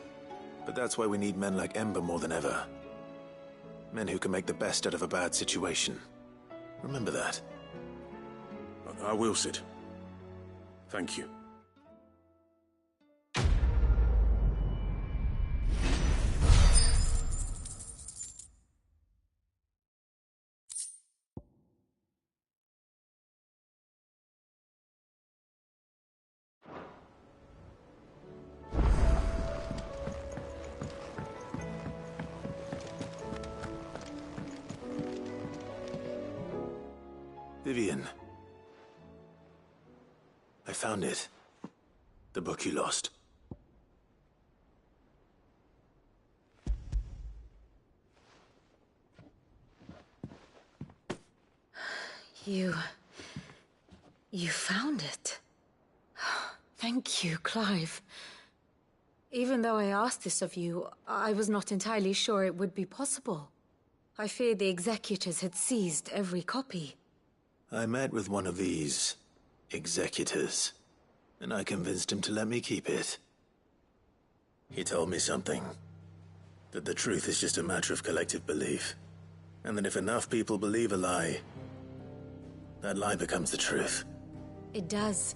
But that's why we need men like Ember more than ever. Men who can make the best out of a bad situation. Remember that. I will, Sid. Thank you. Vivian. I found it. The book you lost. You found it. Thank you, Clive. Even though I asked this of you, I was not entirely sure it would be possible. I feared the executors had seized every copy. I met with one of these executors, and I convinced him to let me keep it. He told me something. That the truth is just a matter of collective belief. And that if enough people believe a lie, that lie becomes the truth. It does.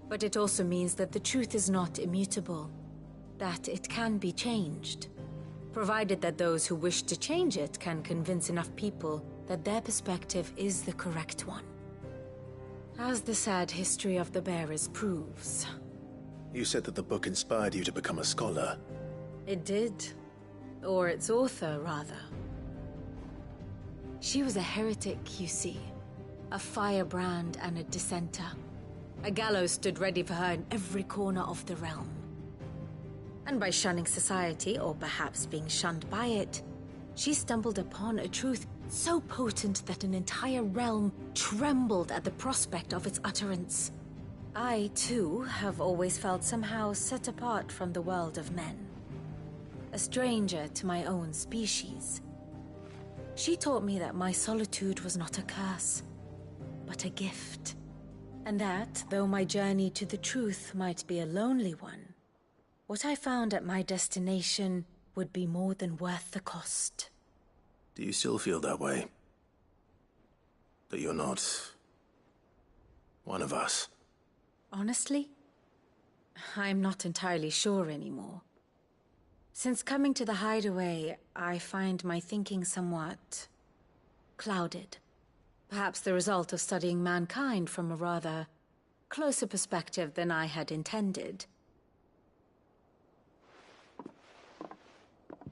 But it also means that the truth is not immutable. That it can be changed. Provided that those who wish to change it can convince enough people that their perspective is the correct one. As the sad history of the Bearers proves. You said that the book inspired you to become a scholar. It did. Or its author, rather. She was a heretic, you see. A firebrand and a dissenter. A gallows stood ready for her in every corner of the realm. And by shunning society, or perhaps being shunned by it, she stumbled upon a truth so potent that an entire realm trembled at the prospect of its utterance. I, too, have always felt somehow set apart from the world of men. A stranger to my own species. She taught me that my solitude was not a curse, but a gift. And that, though my journey to the truth might be a lonely one, what I found at my destination would be more than worth the cost. Do you still feel that way? That you're not one of us? Honestly, I'm not entirely sure anymore. Since coming to the hideaway, I find my thinking somewhat clouded. Perhaps the result of studying mankind from a rather closer perspective than I had intended.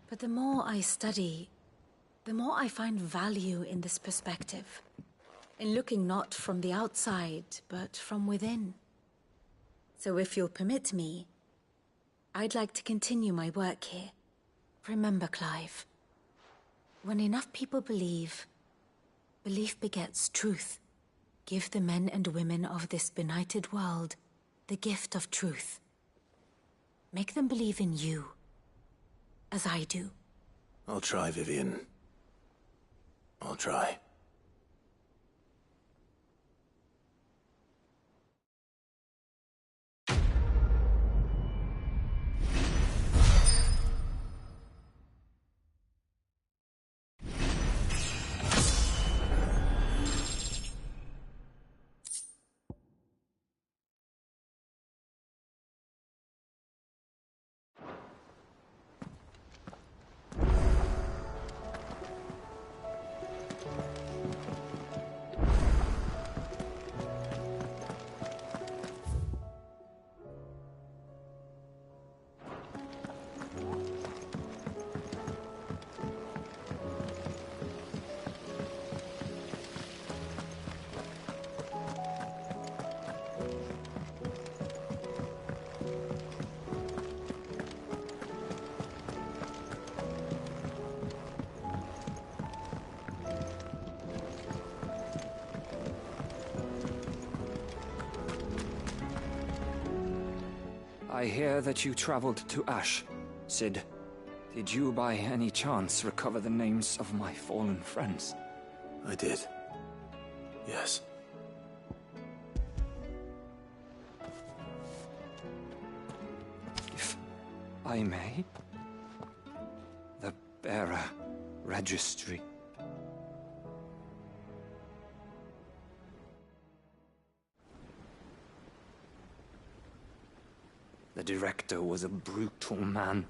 But the more I study, the more I find value in this perspective. In looking not from the outside, but from within. So if you'll permit me, I'd like to continue my work here. Remember, Clive, when enough people believe, belief begets truth. Give the men and women of this benighted world the gift of truth. Make them believe in you, as I do. I'll try, Vivian. I'll try. I hear that you traveled to Ash. Cid, did you by any chance recover the names of my fallen friends? I did. Yes. If I may? The bearer registry. The director was a brutal man.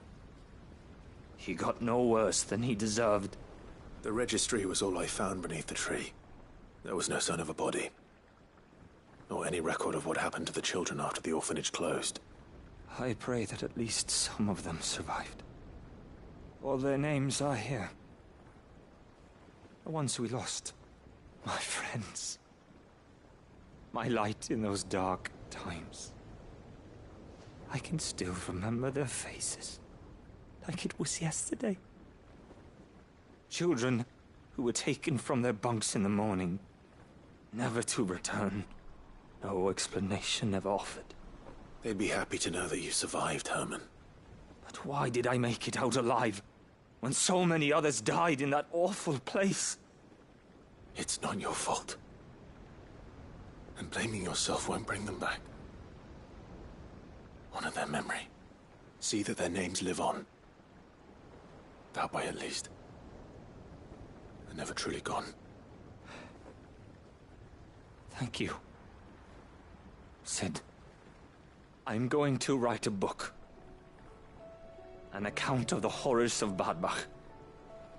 He got no worse than he deserved. The registry was all I found beneath the tree. There was no sign of a body. Nor any record of what happened to the children after the orphanage closed. I pray that at least some of them survived. All their names are here. The ones we lost. My friends. My light in those dark times. I can still remember their faces, like it was yesterday. Children who were taken from their bunks in the morning, never to return. No explanation ever offered. They'd be happy to know that you survived, Herman. But why did I make it out alive, when so many others died in that awful place? It's not your fault. And blaming yourself won't bring them back. Honor their memory. See that their names live on. That way, at least. They're never truly gone. Thank you. Cid, I'm going to write a book. An account of the horrors of Badbach,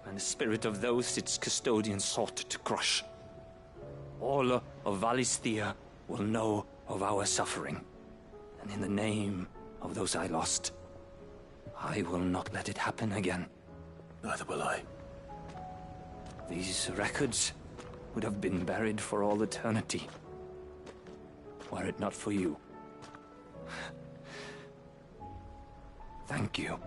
and the spirit of those its custodians sought to crush. All of Valisthea will know of our suffering. And in the name of those I lost, I will not let it happen again. Neither will I. These records would have been buried for all eternity, were it not for you. Thank you.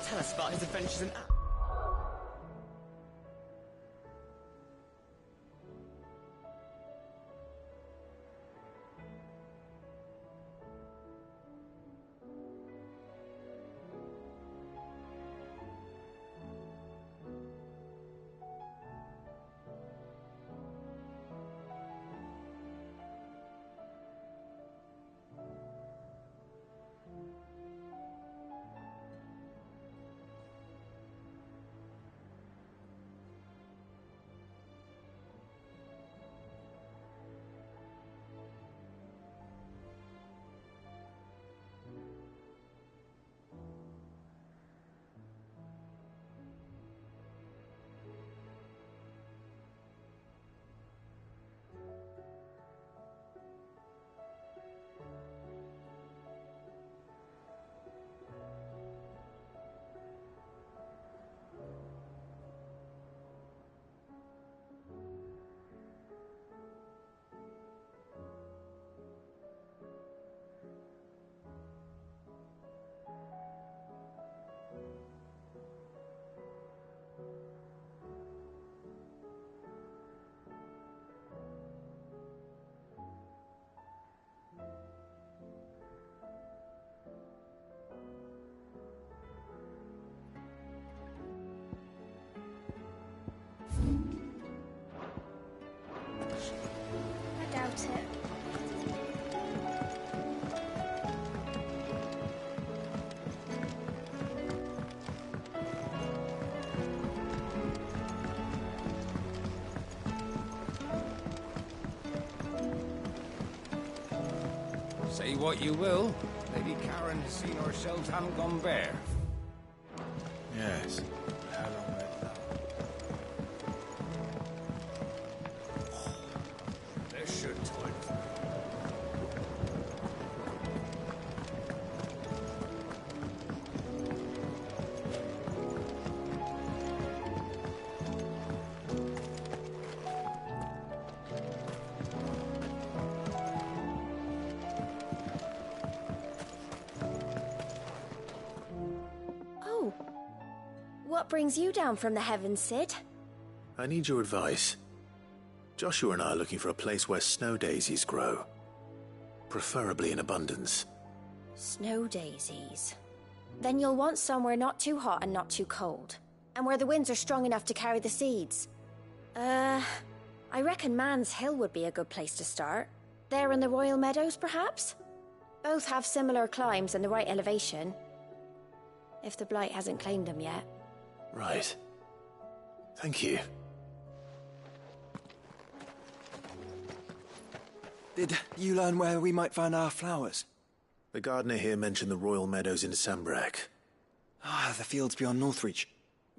Tell us about his adventures in... I doubt it. Say what you will, Lady Karen has seen our shelves haven't gone bare. Yes. How long will it What brings you down from the heavens, Sid? I need your advice. Joshua and I are looking for a place where snow daisies grow. Preferably in abundance. Snow daisies. Then you'll want somewhere not too hot and not too cold. And where the winds are strong enough to carry the seeds. I reckon Man's Hill would be a good place to start. There in the Royal Meadows, perhaps? Both have similar climbs and the right elevation. If the Blight hasn't claimed them yet. Right. Thank you. Did you learn where we might find our flowers? The gardener here mentioned the Royal Meadows in Sambrak. Ah, the fields beyond Northreach.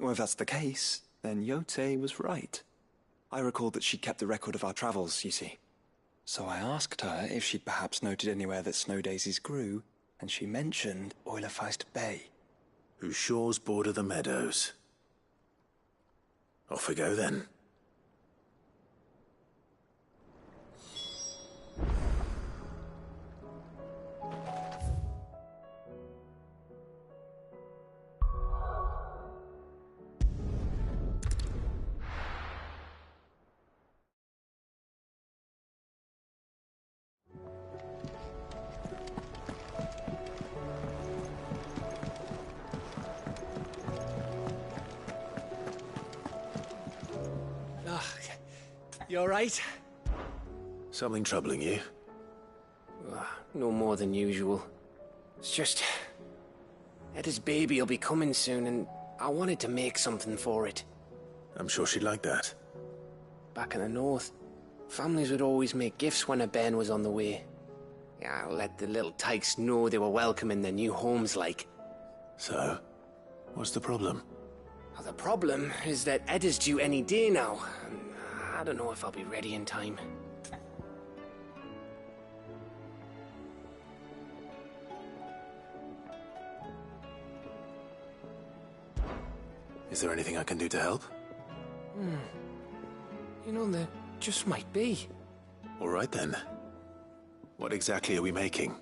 Well, if that's the case, then Yote was right. I recalled that she kept the record of our travels, you see. So I asked her if she'd perhaps noted anywhere that snow daisies grew, and she mentioned Oilafeist Bay. Whose shores border the meadows. Off we go then. You alright? Something troubling you? No more than usual. It's just... Etta's baby will be coming soon, and I wanted to make something for it. I'm sure she'd like that. Back in the north, families would always make gifts when a bairn was on the way. Yeah, let the little tykes know they were welcome in their new homes, like. So, what's the problem? Well, the problem is that Etta's due any day now. I don't know if I'll be ready in time. Is there anything I can do to help? You know, there just might be. All right then. What exactly are we making?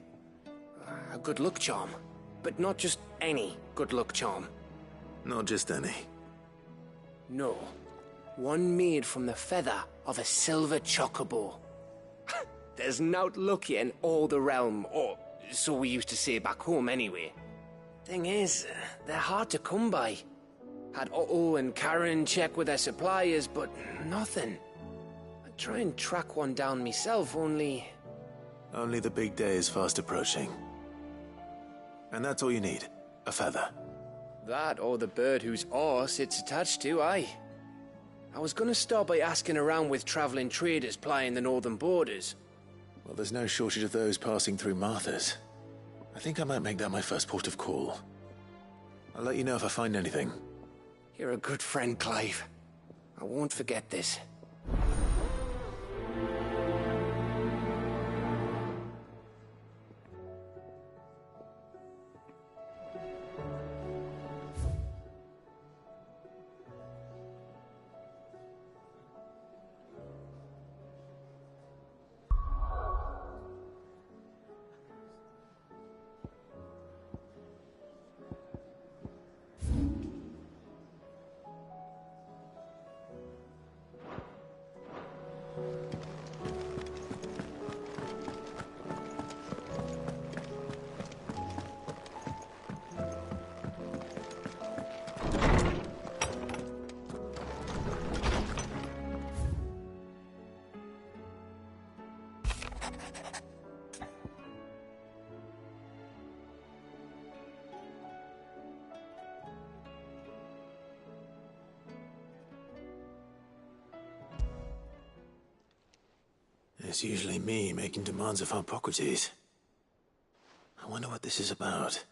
A good luck charm. But not just any good luck charm. Not just any. No. One made from the feather of a silver chocobo. There's naught lucky in all the realm, or so we used to say back home anyway. Thing is, they're hard to come by. Had Otto and Karen check with their suppliers, but nothing. I'd try and track one down myself, only... Only the big day is fast approaching. And that's all you need, a feather. That or the bird whose horse it's attached to, aye. I was gonna start by asking around with traveling traders plying the northern borders. Well, there's no shortage of those passing through Martha's. I think I might make that my first port of call. I'll let you know if I find anything. You're a good friend, Clive. I won't forget this. It's usually me making demands of Hippocrates. I wonder what this is about.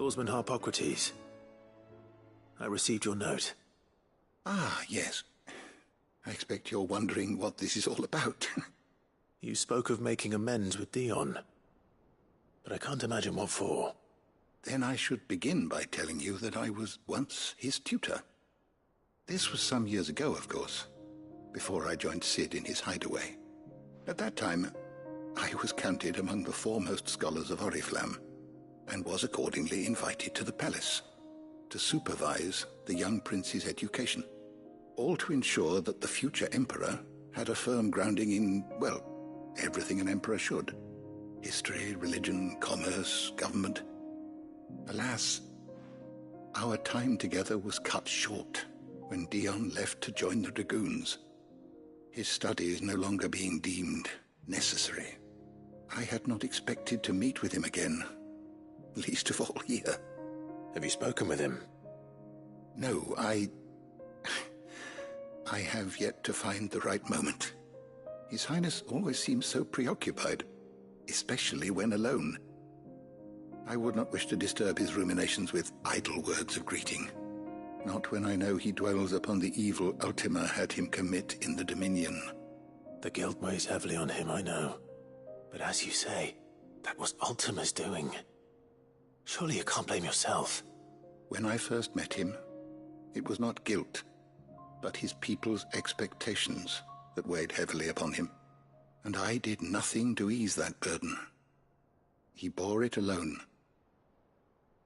Lawsman Harpocrates. I received your note. Ah, yes. I expect you're wondering what this is all about. You spoke of making amends with Dion, but I can't imagine what for. Then I should begin by telling you that I was once his tutor. This was some years ago, of course, before I joined Cid in his hideaway. At that time, I was counted among the foremost scholars of Oriflamme, and was accordingly invited to the palace to supervise the young prince's education, all to ensure that the future emperor had a firm grounding in, well, everything an emperor should. History, religion, commerce, government. Alas, our time together was cut short when Dion left to join the Dragoons. His studies no longer being deemed necessary. I had not expected to meet with him again, least of all here. Have you spoken with him? No, I have yet to find the right moment. His Highness always seems so preoccupied, especially when alone. I would not wish to disturb his ruminations with idle words of greeting. Not when I know he dwells upon the evil Ultima had him commit in the Dominion. The guilt weighs heavily on him, I know. But as you say, that was Ultima's doing. Surely you can't blame yourself. When I first met him, it was not guilt, but his people's expectations that weighed heavily upon him. And I did nothing to ease that burden. He bore it alone,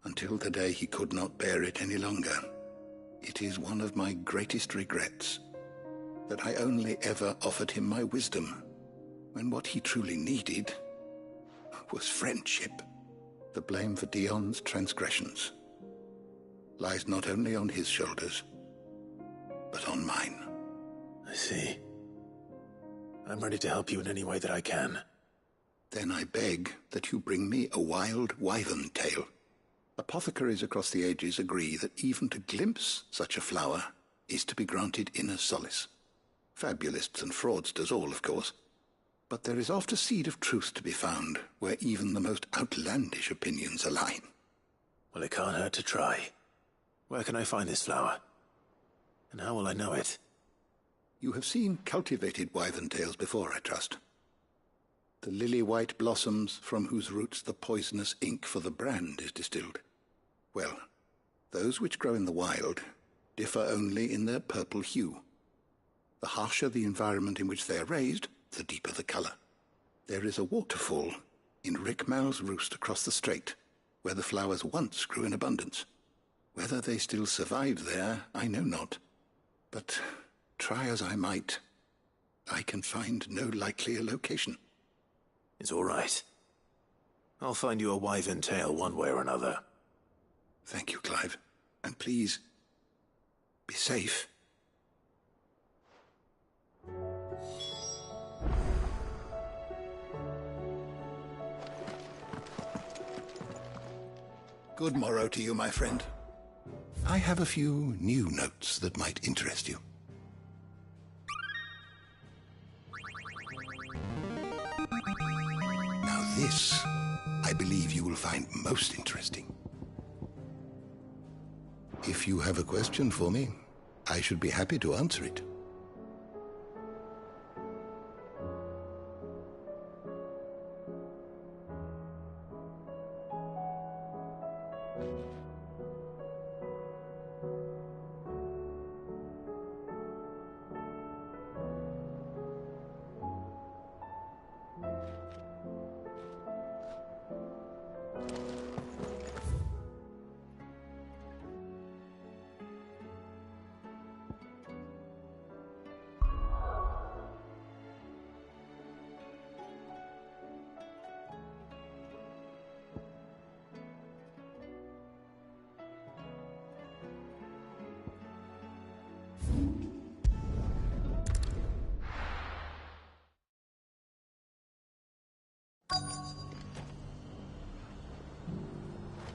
until the day he could not bear it any longer. It is one of my greatest regrets that I only ever offered him my wisdom, when what he truly needed was friendship. The blame for Dion's transgressions lies not only on his shoulders, but on mine. I see. I'm ready to help you in any way that I can. Then I beg that you bring me a wild wyvern tail. Apothecaries across the ages agree that even to glimpse such a flower is to be granted inner solace. Fabulists and fraudsters all, of course. But there is oft a seed of truth to be found where even the most outlandish opinions align. Well, it can't hurt to try. Where can I find this flower? And how will I know it? You have seen cultivated wyvern tails before, I trust. The lily-white blossoms from whose roots the poisonous ink for the brand is distilled. Well, those which grow in the wild differ only in their purple hue. The harsher the environment in which they are raised, the deeper the color. There is a waterfall in Rickmal's roost across the strait, where the flowers once grew in abundance. Whether they still survive there, I know not. But try as I might, I can find no likelier location. It's all right. I'll find you a wyvern tail one way or another. Thank you, Clive. And please, be safe. Good morrow to you, my friend. I have a few new notes that might interest you. Now this, I believe you will find most interesting. If you have a question for me, I should be happy to answer it.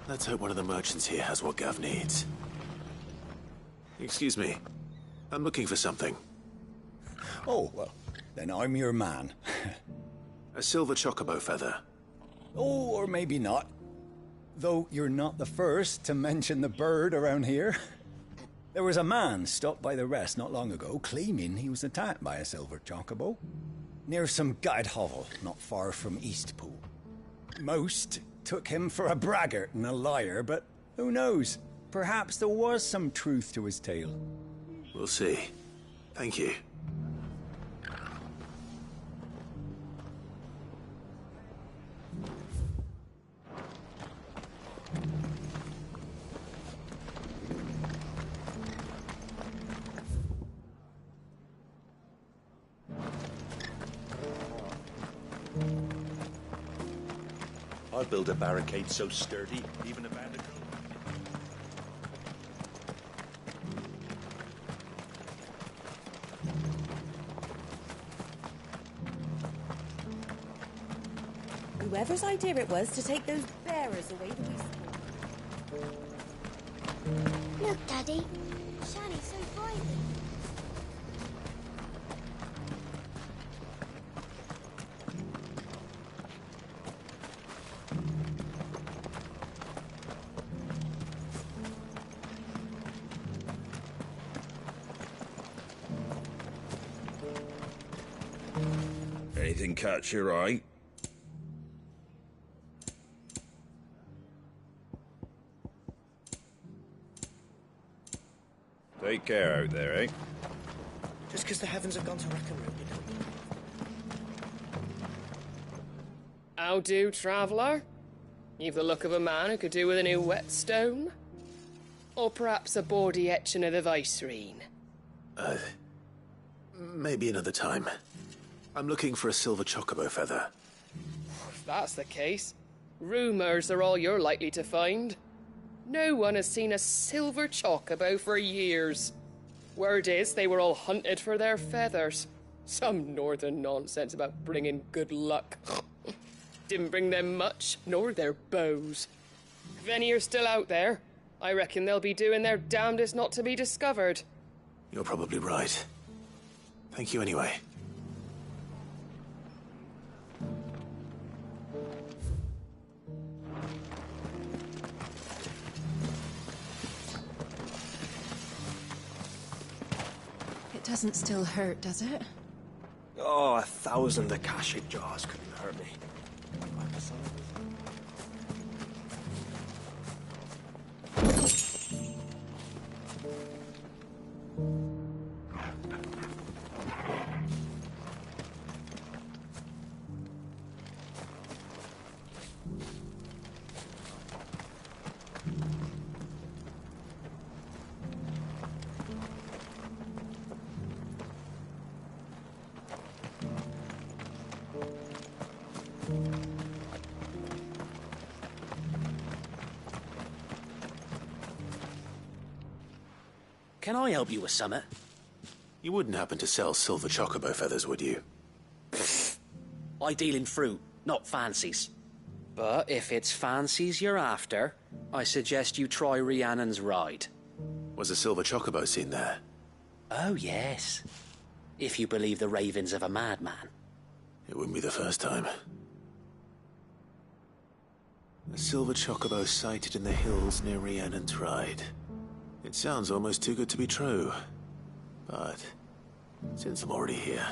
Let's hope one of the merchants here has what Gav needs. Excuse me. I'm looking for something. Oh, well, then I'm your man. A silver chocobo feather. Oh, or maybe not. Though you're not the first to mention the bird around here. There was a man stopped by the rest not long ago claiming he was attacked by a silver chocobo near some gutted hovel not far from Eastpool. Most took him for a braggart and a liar, but who knows? Perhaps there was some truth to his tale. We'll see. Thank you. I'd build a barricade so sturdy, even a bandicoot. Whoever's idea it was to take those bearers away that we saw. Look, Daddy. Shani's so violent. Anything catch your eye? Take care out there, eh? Just because the heavens have gone to rack and ruin, you know. How do, traveller? You've the look of a man who could do with a new whetstone? Or perhaps a bawdy etching of the Vicerine? Maybe another time. I'm looking for a silver chocobo feather. If that's the case, rumours are all you're likely to find. No one has seen a silver chocobo for years. Word is they were all hunted for their feathers. Some northern nonsense about bringing good luck. Didn't bring them much, nor their bows. If any are still out there, I reckon they'll be doing their damnedest not to be discovered. You're probably right. Thank you anyway. It doesn't still hurt, does it? Oh, 1,000 Akashic jars couldn't hurt me. Can I help you with summit? You wouldn't happen to sell silver chocobo feathers, would you? I deal in fruit, not fancies. But if it's fancies you're after, I suggest you try Rhiannon's ride. Was a silver chocobo seen there? Oh, yes. If you believe the ravings of a madman. It wouldn't be the first time. A silver chocobo sighted in the hills near Rhiannon's ride. It sounds almost too good to be true. But since I'm already here...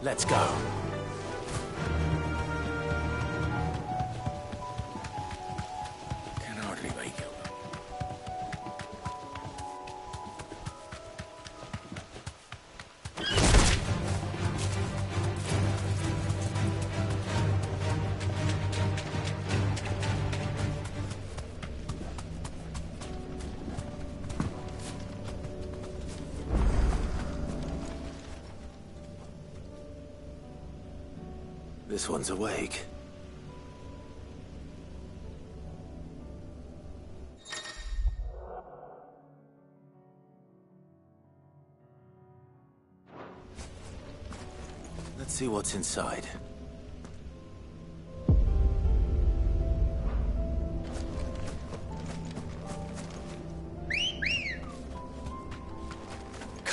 Let's go. Can hardly make it. This one's awake. Let's see what's inside.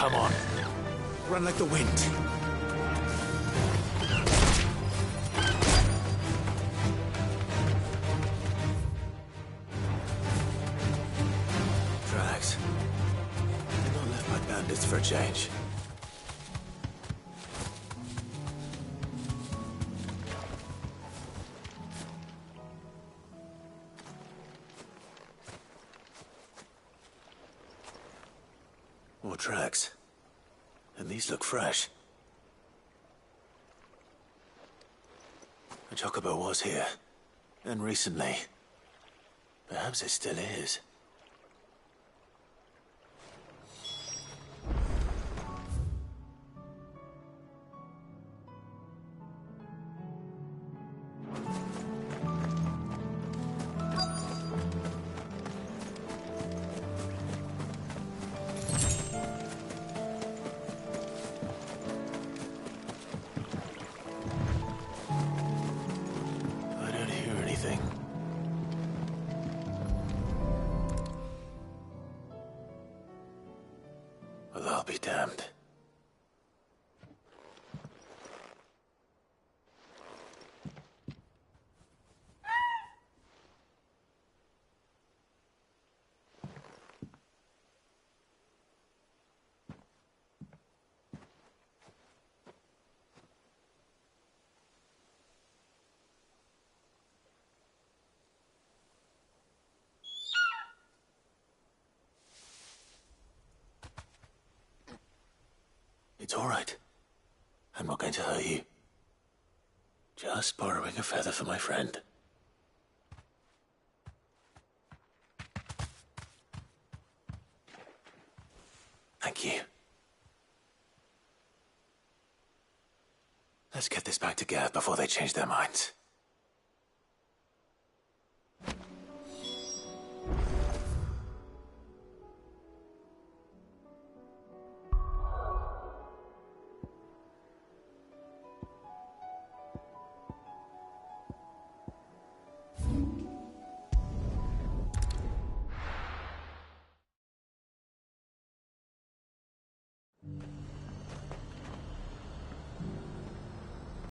Come on. Run like the wind. Drags. They're not left by bandits for a change. More tracks. And these look fresh. A chocobo was here. And recently. Perhaps it still is. I don't hear anything. Well, I'll be damned. It's all right. I'm not going to hurt you. Just borrowing a feather for my friend. Thank you. Let's get this back to Gav before they change their minds.